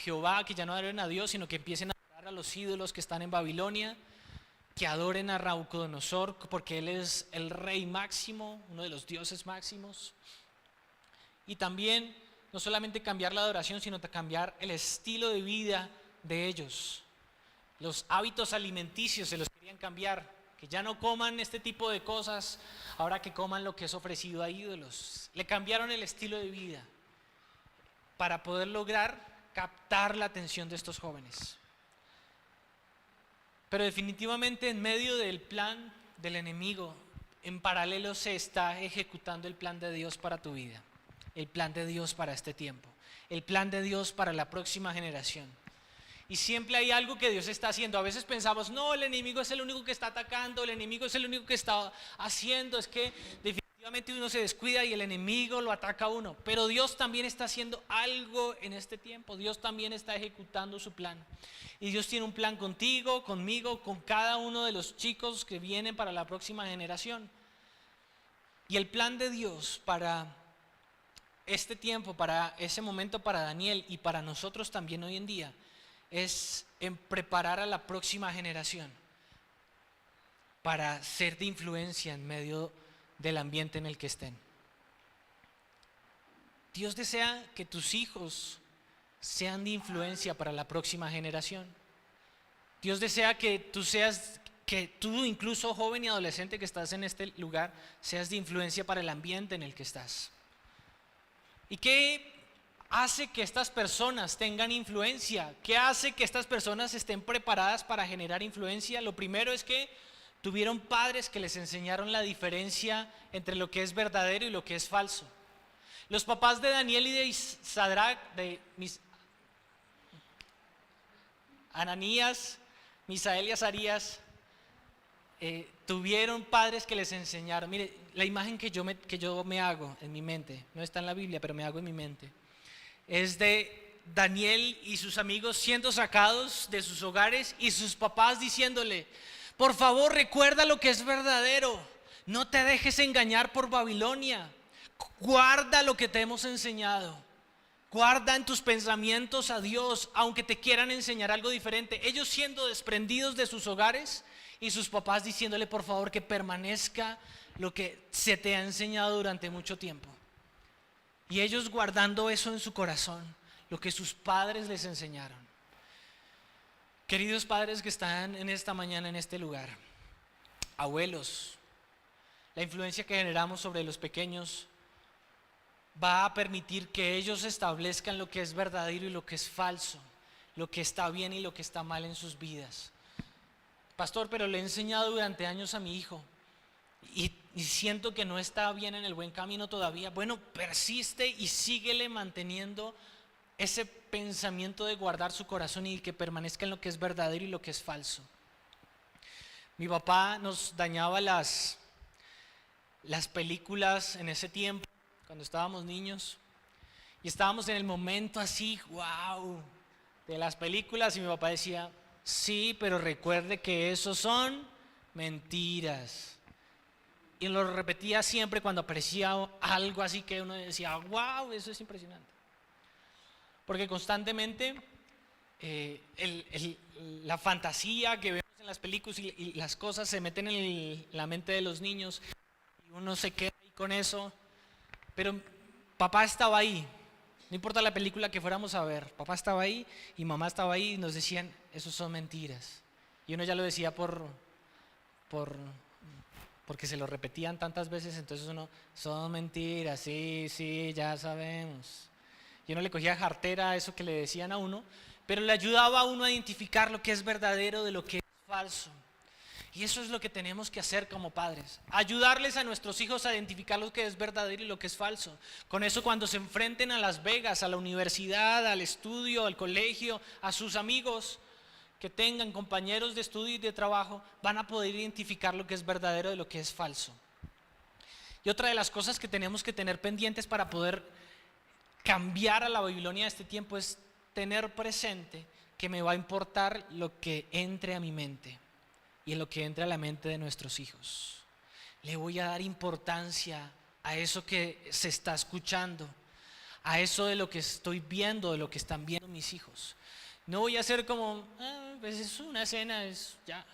Jehová, que ya no adoren a Dios, sino que empiecen a adorar a los ídolos que están en Babilonia, que adoren a Nabucodonosor, porque él es el rey máximo, uno de los dioses máximos. Y también, no solamente cambiar la adoración, sino cambiar el estilo de vida de ellos. Los hábitos alimenticios se los querían cambiar, que ya no coman este tipo de cosas, ahora que coman lo que es ofrecido a ídolos. Le cambiaron el estilo de vida para poder lograr captar la atención de estos jóvenes. Pero definitivamente en medio del plan del enemigo, en paralelo se está ejecutando el plan de Dios para tu vida, el plan de Dios para este tiempo, el plan de Dios para la próxima generación. Y siempre hay algo que Dios está haciendo. A veces pensamos, no, el enemigo es el único que está atacando, el enemigo es el único que está haciendo, es que definitivamente uno se descuida y el enemigo lo ataca a uno. Pero Dios también está haciendo algo en este tiempo, Dios también está ejecutando su plan. Y Dios tiene un plan contigo, conmigo, con cada uno de los chicos que vienen para la próxima generación. Y el plan de Dios para este tiempo, para ese momento, para Daniel y para nosotros también hoy en día, es en preparar a la próxima generación para ser de influencia en medio del ambiente en el que estén. Dios desea que tus hijos sean de influencia para la próxima generación. Dios desea que tú incluso joven y adolescente que estás en este lugar, seas de influencia para el ambiente en el que estás. ¿Y qué hace que estas personas tengan influencia? ¿Qué hace que estas personas estén preparadas para generar influencia? Lo primero es que tuvieron padres que les enseñaron la diferencia entre lo que es verdadero y lo que es falso. Los papás de Daniel y de Sadrach, Ananías, Misael y Azarías, tuvieron padres que les enseñaron. Mire, la imagen que yo me hago en mi mente, no está en la Biblia, pero me hago en mi mente, es de Daniel y sus amigos siendo sacados de sus hogares y sus papás diciéndole: por favor, recuerda lo que es verdadero, no te dejes engañar por Babilonia, guarda lo que te hemos enseñado, guarda en tus pensamientos a Dios, aunque te quieran enseñar algo diferente. Ellos siendo desprendidos de sus hogares y sus papás diciéndole por favor que permanezca lo que se te ha enseñado durante mucho tiempo. Y ellos guardando eso en su corazón, lo que sus padres les enseñaron. Queridos padres que están en esta mañana en este lugar, abuelos, la influencia que generamos sobre los pequeños va a permitir que ellos establezcan lo que es verdadero y lo que es falso, lo que está bien y lo que está mal en sus vidas. Pastor, pero le he enseñado durante años a mi hijo y siento que no está bien en el buen camino todavía. Bueno, persiste y síguele manteniendo ese pensamiento de guardar su corazón y que permanezca en lo que es verdadero y lo que es falso. Mi papá nos dañaba las películas en ese tiempo, cuando estábamos niños, y estábamos en el momento así, wow, de las películas, y mi papá decía: sí, pero recuerde que eso son mentiras. Y lo repetía siempre cuando aparecía algo así que uno decía: wow, eso es impresionante. Porque constantemente la fantasía que vemos en las películas y las cosas se meten en la mente de los niños y uno se queda ahí con eso. Pero papá estaba ahí, no importa la película que fuéramos a ver, papá estaba ahí y mamá estaba ahí y nos decían: esos son mentiras. Y uno ya lo decía porque se lo repetían tantas veces, entonces uno: son mentiras, sí, ya sabemos. Y uno le cogía jartera a eso que le decían a uno, pero le ayudaba a uno a identificar lo que es verdadero de lo que es falso. Y eso es lo que tenemos que hacer como padres: ayudarles a nuestros hijos a identificar lo que es verdadero y lo que es falso. Con eso, cuando se enfrenten a Las Vegas, a la universidad, al estudio, al colegio, a sus amigos que tengan, compañeros de estudio y de trabajo, van a poder identificar lo que es verdadero de lo que es falso. Y otra de las cosas que tenemos que tener pendientes para poder cambiar a la Babilonia de este tiempo es tener presente que me va a importar lo que entre a mi mente y en lo que entre a la mente de nuestros hijos. Le voy a dar importancia a eso que se está escuchando, a eso de lo que estoy viendo, de lo que están viendo mis hijos. No voy a hacer como: pues es una cena, es ya.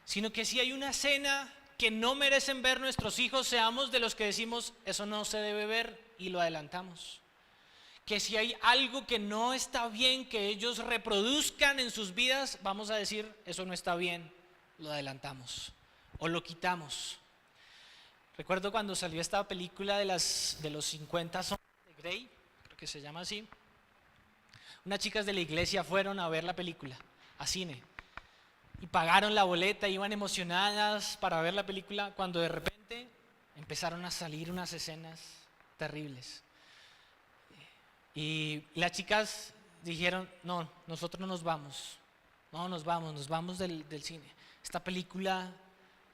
Sino que si hay una cena que no merecen ver nuestros hijos, seamos de los que decimos: eso no se debe ver, y lo adelantamos. Que si hay algo que no está bien que ellos reproduzcan en sus vidas, vamos a decir: eso no está bien, lo adelantamos o lo quitamos. Recuerdo cuando salió esta película de los 50 sombras de Grey, creo que se llama así. Unas chicas de la iglesia fueron a ver la película a cine y pagaron la boleta, iban emocionadas para ver la película, cuando de repente empezaron a salir unas escenas terribles. Y las chicas dijeron: no, nosotros no nos vamos, nos vamos del cine. Esta película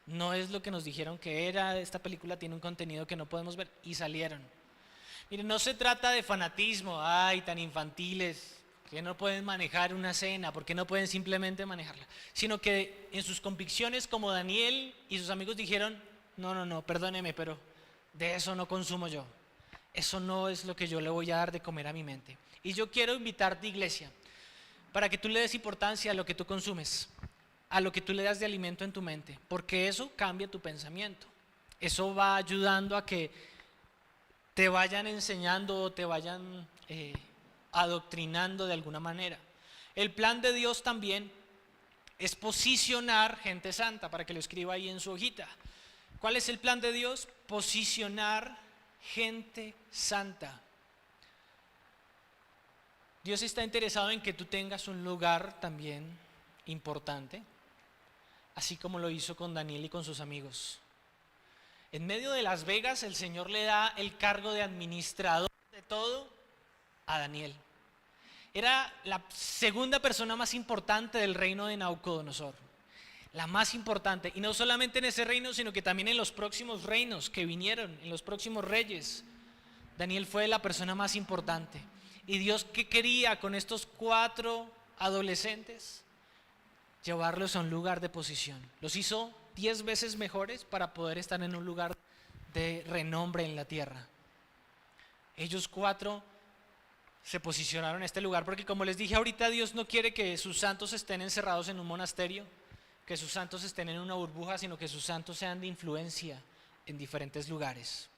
no es lo que nos dijeron que era, esta película tiene un contenido que no podemos ver, y salieron. Miren, no se trata de fanatismo, ay, tan infantiles, que no pueden manejar una cena, porque no pueden simplemente manejarla, sino que en sus convicciones, como Daniel y sus amigos dijeron: no, perdóneme, pero de eso no consumo yo. Eso no es lo que yo le voy a dar de comer a mi mente. Y yo quiero invitarte, iglesia, para que tú le des importancia a lo que tú consumes, a lo que tú le das de alimento en tu mente, porque eso cambia tu pensamiento. Eso va ayudando a que te vayan enseñando, te vayan adoctrinando de alguna manera. El plan de Dios también es posicionar gente santa, para que lo escriba ahí en su hojita. ¿Cuál es el plan de Dios? Posicionar gente santa. Dios está interesado en que tú tengas un lugar también importante, así como lo hizo con Daniel y con sus amigos. En medio de Las Vegas, el Señor le da el cargo de administrador de todo a Daniel. Era la segunda persona más importante del reino de Nabucodonosor. La más importante. Y no solamente en ese reino, sino que también en los próximos reinos que vinieron, en los próximos reyes. Daniel fue la persona más importante. ¿Y Dios qué quería con estos 4 adolescentes? Llevarlos a un lugar de posición. Los hizo 10 veces mejores para poder estar en un lugar de renombre en la tierra. Ellos 4 se posicionaron en este lugar porque, como les dije ahorita, Dios no quiere que sus santos estén encerrados en un monasterio, que sus santos estén en una burbuja, sino que sus santos sean de influencia en diferentes lugares.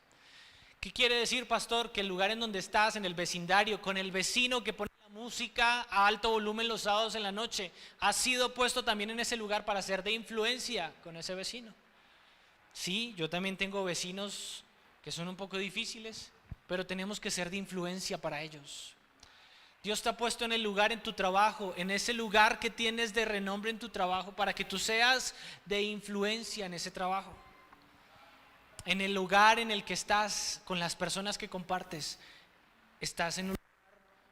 ¿Qué quiere decir, pastor? Que el lugar en donde estás, en el vecindario, con el vecino que pone la música a alto volumen los sábados en la noche, has sido puesto también en ese lugar para ser de influencia con ese vecino. Sí, yo también tengo vecinos que son un poco difíciles, pero tenemos que ser de influencia para ellos. Dios te ha puesto en el lugar en tu trabajo, en ese lugar que tienes de renombre en tu trabajo, para que tú seas de influencia en ese trabajo. En el lugar en el que estás, con las personas que compartes, estás en un lugar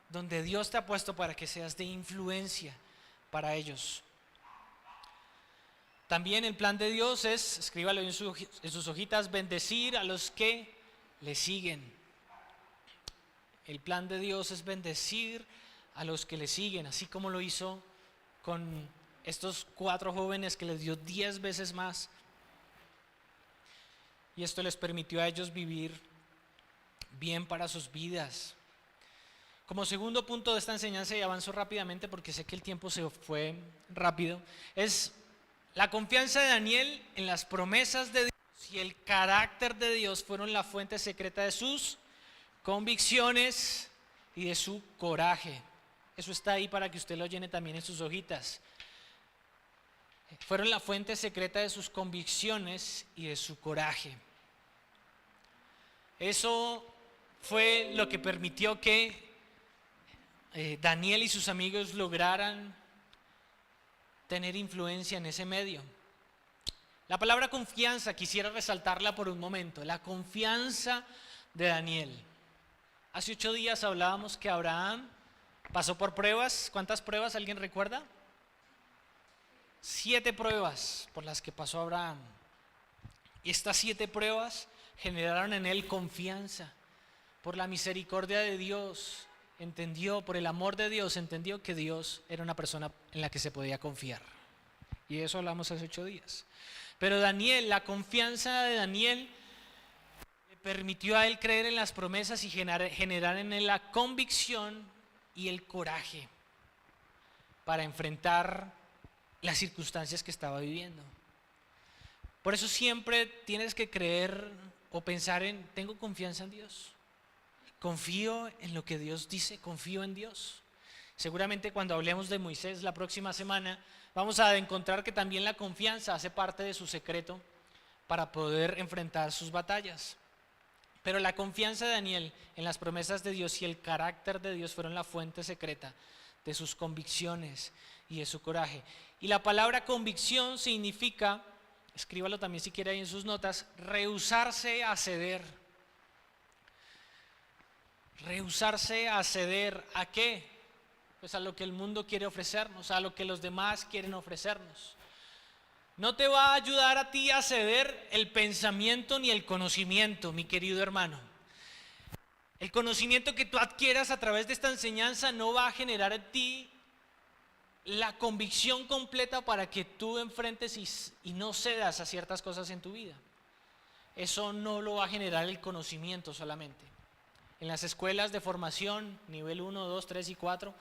donde Dios te ha puesto para que seas de influencia para ellos. También el plan de Dios es, escríbalo en sus hojitas, bendecir a los que le siguen. El plan de Dios es bendecir a los que le siguen, así como lo hizo con estos 4 jóvenes que les dio 10 veces más. Y esto les permitió a ellos vivir bien para sus vidas. Como segundo punto de esta enseñanza, y avanzo rápidamente porque sé que el tiempo se fue rápido, es la confianza de Daniel en las promesas de Dios y el carácter de Dios fueron la fuente secreta de sus convicciones y de su coraje. Eso está ahí para que usted lo llene también en sus hojitas. Fueron la fuente secreta de sus convicciones y de su coraje. Eso fue lo que permitió que Daniel y sus amigos lograran tener influencia en ese medio. La palabra confianza, quisiera resaltarla por un momento. La confianza de Daniel. Hace 8 días hablábamos que Abraham pasó por pruebas. ¿Cuántas pruebas? ¿Alguien recuerda? 7 pruebas por las que pasó Abraham. Y estas 7 pruebas generaron en él confianza. Por la misericordia de Dios, entendió, por el amor de Dios, entendió que Dios era una persona en la que se podía confiar. Y de eso hablamos hace 8 días. Pero Daniel, la confianza de Daniel le permitió a él creer en las promesas y generar en él la convicción y el coraje para enfrentar las circunstancias que estaba viviendo. Por eso siempre tienes que creer o pensar en, tengo confianza en Dios, confío en lo que Dios dice, confío en Dios. Seguramente cuando hablemos de Moisés la próxima semana vamos a encontrar que también la confianza hace parte de su secreto para poder enfrentar sus batallas. Pero la confianza de Daniel en las promesas de Dios y el carácter de Dios fueron la fuente secreta de sus convicciones y de su coraje. Y la palabra convicción significa, escríbalo también si quiere ahí en sus notas, rehusarse a ceder. Rehusarse a ceder, ¿a qué? Pues a lo que el mundo quiere ofrecernos, a lo que los demás quieren ofrecernos. No te va a ayudar a ti a ceder el pensamiento ni el conocimiento, mi querido hermano. El conocimiento que tú adquieras a través de esta enseñanza no va a generar en ti la convicción completa para que tú enfrentes y no cedas a ciertas cosas en tu vida. Eso no lo va a generar el conocimiento solamente. En las escuelas de formación, nivel 1, 2, 3 y 4,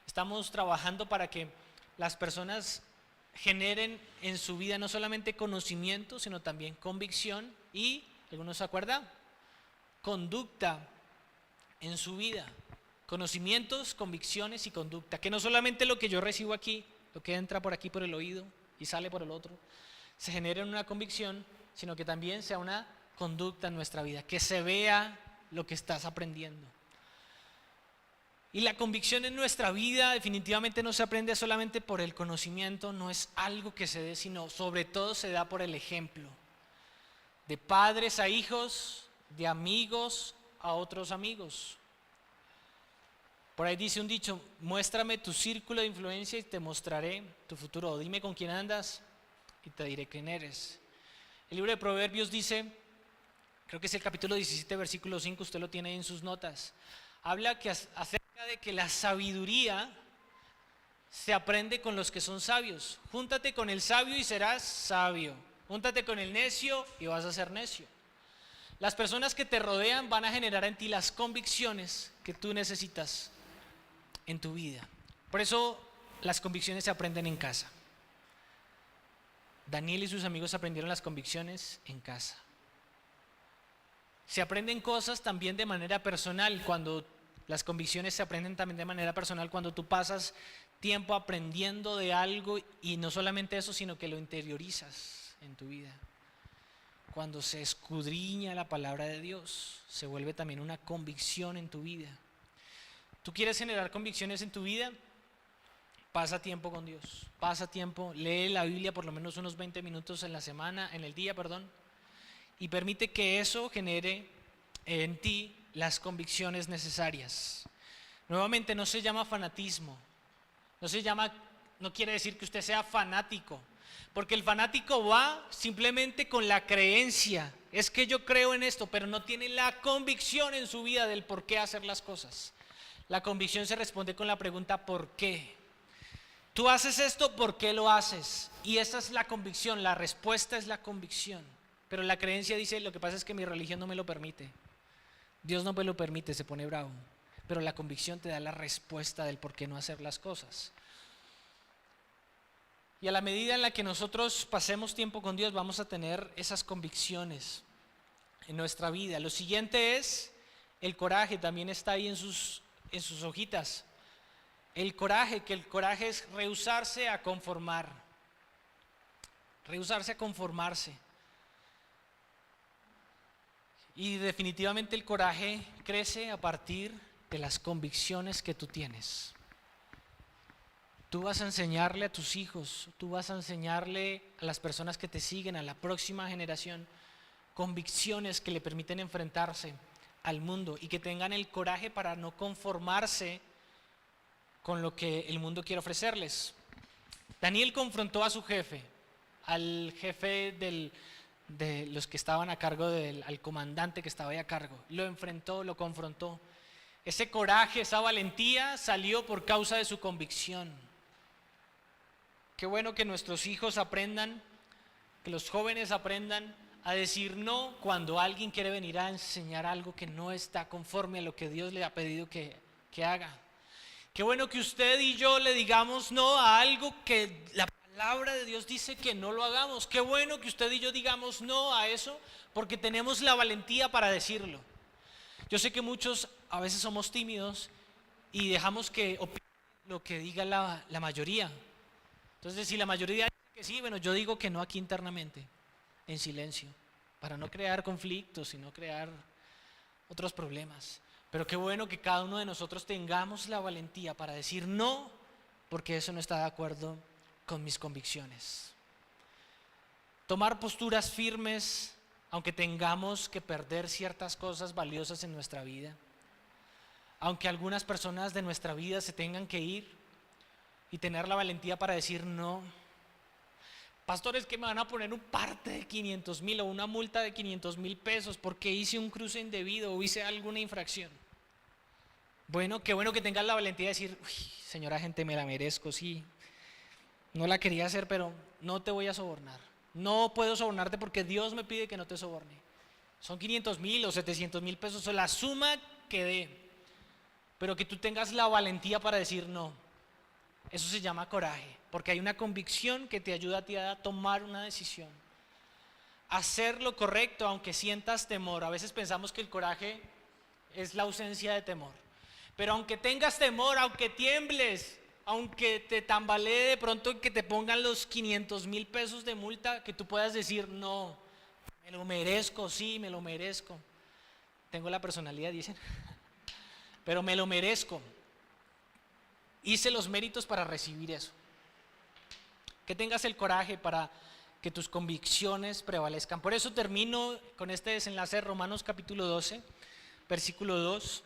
estamos trabajando para que las personas generen en su vida no solamente conocimiento, sino también convicción y, ¿alguno se acuerda? Conducta en su vida. Conocimientos, convicciones y conducta. Que no solamente lo que yo recibo aquí, lo que entra por aquí por el oído y sale por el otro, se genere en una convicción, sino que también sea una conducta en nuestra vida. Que se vea lo que estás aprendiendo. Y la convicción en nuestra vida definitivamente no se aprende solamente por el conocimiento, no es algo que se dé, sino sobre todo se da por el ejemplo. De padres a hijos, de amigos a otros amigos. Por ahí dice un dicho: muéstrame tu círculo de influencia y te mostraré tu futuro. O dime con quién andas y te diré quién eres. El libro de Proverbios dice, creo que es el capítulo 17, versículo 5, usted lo tiene ahí en sus notas. Habla acerca de que la sabiduría se aprende con los que son sabios. Júntate con el sabio y serás sabio. Júntate con el necio y vas a ser necio. Las personas que te rodean van a generar en ti las convicciones que tú necesitas en tu vida. Por eso las convicciones se aprenden en casa. Daniel y sus amigos aprendieron las convicciones en casa. Se aprenden cosas también de manera personal. Cuando las convicciones se aprenden también de manera personal, cuando tú pasas tiempo aprendiendo de algo, y no solamente eso, sino que lo interiorizas en tu vida. Cuando se escudriña la palabra de Dios, se vuelve también una convicción en tu vida. ¿Tú quieres generar convicciones en tu vida? Pasa tiempo con Dios, pasa tiempo, lee la Biblia por lo menos unos 20 minutos en el día, y permite que eso genere en ti las convicciones necesarias. Nuevamente, no se llama fanatismo, no quiere decir que usted sea fanático, porque el fanático va simplemente con la creencia, es que yo creo en esto, pero no tiene la convicción en su vida del por qué hacer las cosas. La convicción se responde con la pregunta ¿por qué? Tú haces esto, ¿por qué lo haces? Y esa es la convicción, la respuesta es la convicción. Pero la creencia dice, lo que pasa es que mi religión no me lo permite. Dios no me lo permite, se pone bravo. Pero la convicción te da la respuesta del por qué no hacer las cosas. Y a la medida en la que nosotros pasemos tiempo con Dios, vamos a tener esas convicciones en nuestra vida. Lo siguiente es el coraje, también está ahí en sus hojitas. El coraje es rehusarse a conformar. Rehusarse a conformarse. Y definitivamente el coraje crece a partir de las convicciones que tú tienes. Tú vas a enseñarle a tus hijos, tú vas a enseñarle a las personas que te siguen, a la próxima generación, convicciones que le permiten enfrentarse al mundo y que tengan el coraje para no conformarse con lo que el mundo quiere ofrecerles. Daniel confrontó a su jefe, al jefe de los que estaban a cargo, al comandante que estaba ahí a cargo. Lo enfrentó, lo confrontó. Ese coraje, esa valentía salió por causa de su convicción. Qué bueno que nuestros hijos aprendan, que los jóvenes aprendan a decir no cuando alguien quiere venir a enseñar algo que no está conforme a lo que Dios le ha pedido que haga. Qué bueno que usted y yo le digamos no a algo que la palabra de Dios dice que no lo hagamos. Qué bueno que usted y yo digamos no a eso, porque tenemos la valentía para decirlo. Yo sé que muchos a veces somos tímidos y dejamos que opine lo que diga la mayoría. Entonces, si la mayoría dice que sí, bueno, yo digo que no aquí internamente, en silencio, para no crear conflictos y no crear otros problemas. Pero qué bueno que cada uno de nosotros tengamos la valentía para decir no, porque eso no está de acuerdo con mis convicciones. Tomar posturas firmes, aunque tengamos que perder ciertas cosas valiosas en nuestra vida, aunque algunas personas de nuestra vida se tengan que ir, y tener la valentía para decir no. Pastores, que me van a poner un parte de 500,000 o una multa de 500,000 pesos porque hice un cruce indebido o hice alguna infracción. Bueno, qué bueno que tengas la valentía de decir, señora gente, me la merezco, sí, no la quería hacer, pero no te voy a sobornar. No puedo sobornarte porque Dios me pide que no te soborne. Son 500,000 o 700,000 pesos o la suma que dé, pero que tú tengas la valentía para decir no. Eso se llama coraje, porque hay una convicción que te ayuda a ti a tomar una decisión. Hacer lo correcto aunque sientas temor. A veces pensamos que el coraje es la ausencia de temor. Pero aunque tengas temor, aunque tiembles, aunque te tambalee de pronto que te pongan los 500,000 pesos de multa, que tú puedas decir no, me lo merezco, sí, me lo merezco. Tengo la personalidad, dicen, pero me lo merezco. hice los méritos para recibir eso. Que tengas el coraje para que tus convicciones prevalezcan. Por eso termino con este desenlace de Romanos capítulo 12, versículo 2,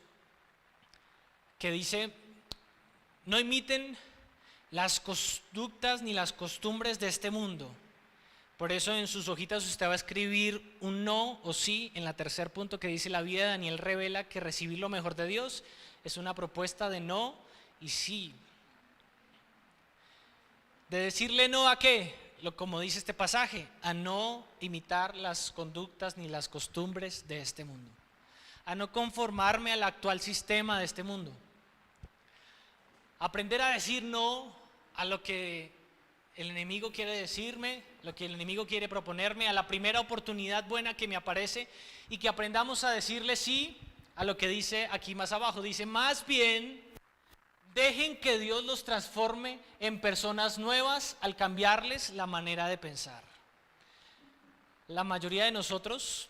que dice: no imiten las conductas ni las costumbres de este mundo. Por eso en sus hojitas usted va a escribir un no o sí en la tercer punto que dice: la vida de Daniel revela que recibir lo mejor de Dios es una propuesta de no y sí. De decirle no a qué, como dice este pasaje, a no imitar las conductas ni las costumbres de este mundo, a no conformarme al actual sistema de este mundo, aprender a decir no a lo que el enemigo quiere decirme, lo que el enemigo quiere proponerme, a la primera oportunidad buena que me aparece, y que aprendamos a decirle sí a lo que dice aquí más abajo. Dice: más bien dejen que Dios los transforme en personas nuevas al cambiarles la manera de pensar. La mayoría de nosotros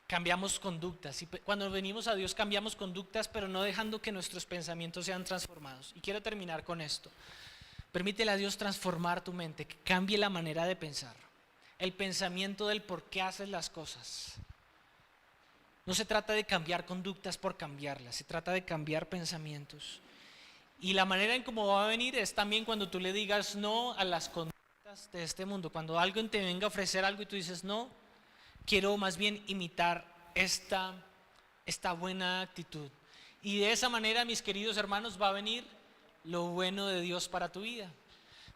cambiamos conductas, y cuando venimos a Dios cambiamos conductas, pero no dejando que nuestros pensamientos sean transformados. Y quiero terminar con esto. Permítele a Dios transformar tu mente, que cambie la manera de pensar, el pensamiento del por qué haces las cosas. No se trata de cambiar conductas por cambiarlas, se trata de cambiar pensamientos. Y la manera en cómo va a venir es también cuando tú le digas no a las conductas de este mundo. Cuando alguien te venga a ofrecer algo y tú dices: no, quiero más bien imitar esta buena actitud. Y de esa manera, mis queridos hermanos, va a venir lo bueno de Dios para tu vida.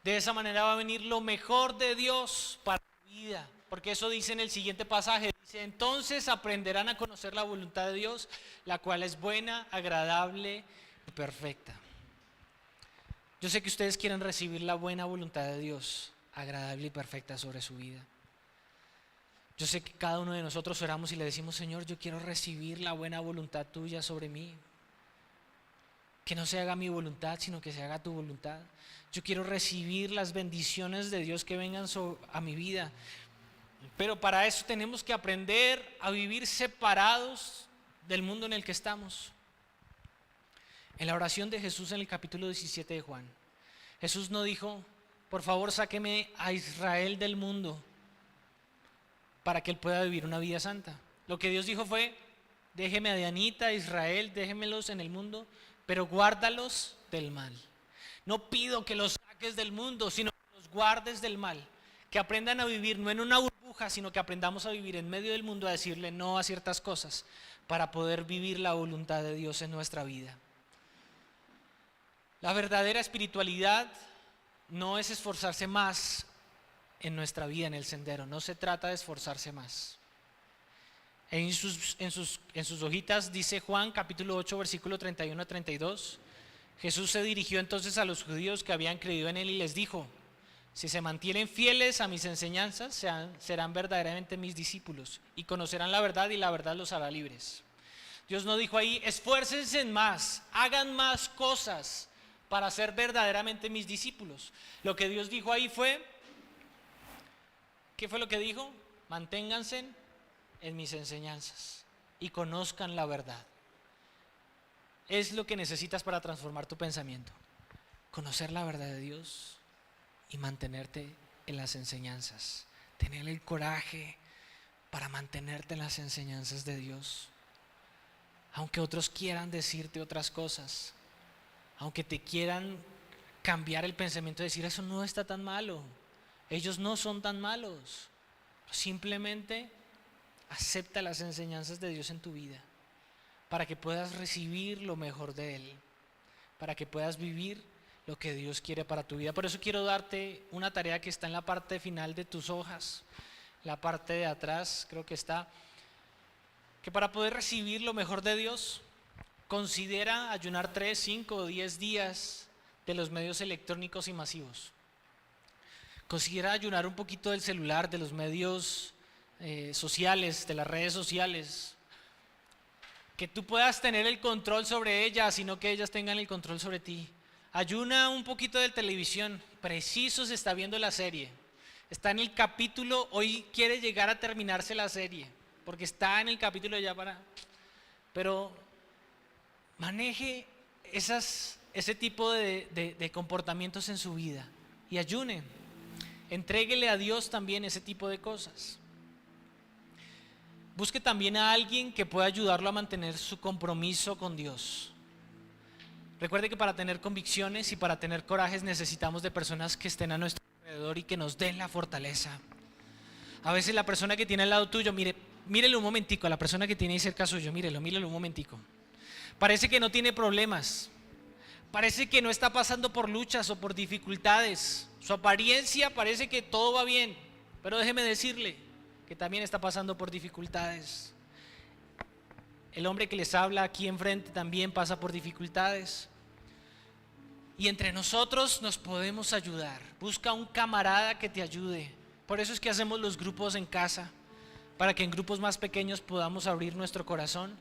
De esa manera va a venir lo mejor de Dios para tu vida. Porque eso dice en el siguiente pasaje. Dice: entonces aprenderán a conocer la voluntad de Dios, la cual es buena, agradable y perfecta. Yo sé que ustedes quieren recibir la buena voluntad de Dios, agradable y perfecta sobre su vida. Yo sé que cada uno de nosotros oramos y le decimos: Señor, yo quiero recibir la buena voluntad tuya sobre mí. Que no se haga mi voluntad, sino que se haga tu voluntad. Yo quiero recibir las bendiciones de Dios que vengan a mi vida. Pero para eso tenemos que aprender a vivir separados del mundo en el que estamos. En la oración de Jesús en el capítulo 17 de Juan, Jesús no dijo: por favor, sáqueme a Israel del mundo para que él pueda vivir una vida santa. Lo que Dios dijo fue: déjeme a Dianita, a Israel, déjemelos en el mundo, pero guárdalos del mal. No pido que los saques del mundo, sino que los guardes del mal. Que aprendan a vivir no en una burbuja, sino que aprendamos a vivir en medio del mundo, a decirle no a ciertas cosas para poder vivir la voluntad de Dios en nuestra vida. La verdadera espiritualidad no es esforzarse más en nuestra vida, en el sendero. No se trata de esforzarse más. En sus hojitas dice Juan capítulo 8 versículo 31 a 32. Jesús se dirigió entonces a los judíos que habían creído en él y les dijo: si se mantienen fieles a mis enseñanzas, serán verdaderamente mis discípulos y conocerán la verdad, y la verdad los hará libres. Dios no dijo ahí: esfuércense más, hagan más cosas para ser verdaderamente mis discípulos. Lo que Dios dijo ahí fue, ¿qué fue lo que dijo? Manténganse en mis enseñanzas y conozcan la verdad. Es lo que necesitas para transformar tu pensamiento: conocer la verdad de Dios y mantenerte en las enseñanzas. Tener el coraje para mantenerte en las enseñanzas de Dios. Aunque otros quieran decirte otras cosas, aunque te quieran cambiar el pensamiento, decir: eso no está tan malo, ellos no son tan malos. Simplemente acepta las enseñanzas de Dios en tu vida para que puedas recibir lo mejor de Él, para que puedas vivir lo que Dios quiere para tu vida. Por eso quiero darte una tarea que está en la parte final de tus hojas, la parte de atrás creo que está, que para poder recibir lo mejor de Dios, considera ayunar 3, 5 o 10 días de los medios electrónicos y masivos. Considera ayunar un poquito del celular, de los medios sociales, de las redes sociales. Que tú puedas tener el control sobre ellas, sino que ellas tengan el control sobre ti. Ayuna un poquito de televisión. Preciso se está viendo la serie. Está en el capítulo, hoy quiere llegar a terminarse la serie, porque está en el capítulo ya para... Pero maneje esas ese tipo de comportamientos en su vida y ayune. Entréguele a Dios también ese tipo de cosas. Busque también a alguien que pueda ayudarlo a mantener su compromiso con Dios. Recuerde que para tener convicciones y para tener corajes necesitamos de personas que estén a nuestro alrededor y que nos den la fortaleza. A veces la persona que tiene al lado tuyo, mírelo un momentico, a la persona que tiene ahí cerca suyo, mírelo un momentico. Parece que no tiene problemas, parece que no está pasando por luchas o por dificultades. Su apariencia parece que todo va bien, pero déjeme decirle que también está pasando por dificultades. El hombre que les habla aquí enfrente también pasa por dificultades. Y entre nosotros nos podemos ayudar. Busca un camarada que te ayude. Por eso es que hacemos los grupos en casa, para que en grupos más pequeños podamos abrir nuestro corazón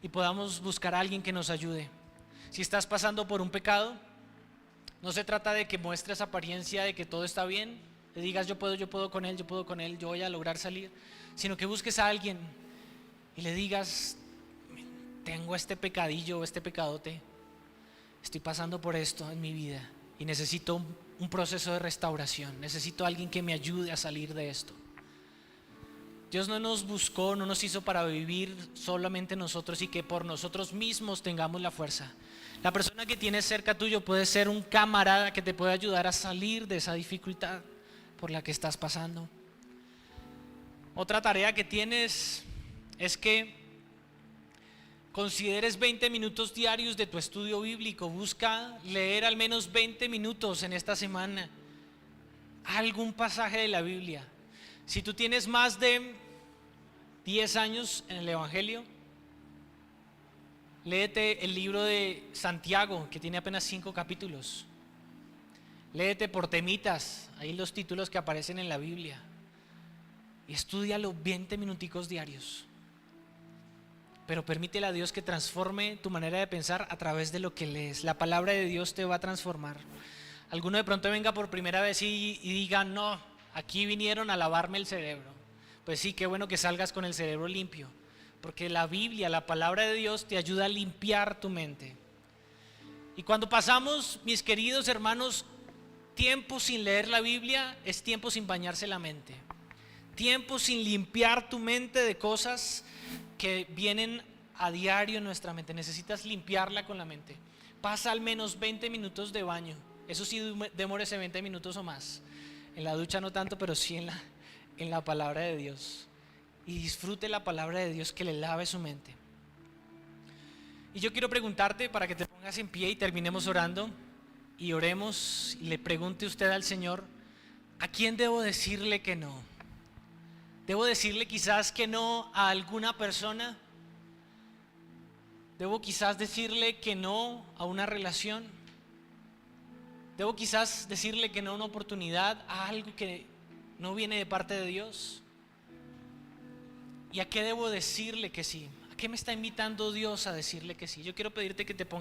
y podamos buscar a alguien que nos ayude. Si estás pasando por un pecado, no se trata de que muestres apariencia de que todo está bien, le digas yo puedo con él, yo voy a lograr salir, sino que busques a alguien y le digas, tengo este pecadillo, este pecadote, estoy pasando por esto en mi vida y necesito un proceso de restauración, necesito a alguien que me ayude a salir de esto. Dios no nos buscó, no nos hizo para vivir solamente nosotros y que por nosotros mismos tengamos la fuerza. La persona que tienes cerca tuyo puede ser un camarada que te puede ayudar a salir de esa dificultad por la que estás pasando. Otra tarea que tienes es que consideres 20 minutos diarios de tu estudio bíblico. Busca leer al menos 20 minutos en esta semana algún pasaje de la Biblia. Si tú tienes más de 10 años en el Evangelio, léete el libro de Santiago, que tiene apenas 5 capítulos. Léete por temitas, ahí los títulos que aparecen en la Biblia. Y estúdialo 20 minuticos diarios. Pero permítele a Dios que transforme tu manera de pensar a través de lo que lees. La palabra de Dios te va a transformar. Alguno de pronto venga por primera vez y diga, no, aquí vinieron a lavarme el cerebro. Pues sí, qué bueno que salgas con el cerebro limpio, porque la Biblia, la palabra de Dios te ayuda a limpiar tu mente. Y cuando pasamos, mis queridos hermanos, tiempo sin leer la Biblia, es tiempo sin bañarse la mente. Tiempo sin limpiar tu mente de cosas que vienen a diario en nuestra mente. Necesitas limpiarla con la mente. Pasa al menos 20 minutos de baño. Eso sí, demórese 20 minutos o más. En la ducha no tanto, pero sí en la palabra de Dios. Y disfrute la palabra de Dios que le lave su mente. Y yo quiero preguntarte, para que te pongas en pie y terminemos orando, y oremos, y le pregunte usted al Señor, ¿a quién debo decirle que no? ¿Debo decirle quizás que no a alguna persona? ¿Debo quizás decirle que no a una relación? ¿Debo quizás decirle que no a una oportunidad, a algo que no viene de parte de Dios? ¿Y a qué debo decirle que sí? ¿A qué me está invitando Dios a decirle que sí? Yo quiero pedirte que te pongas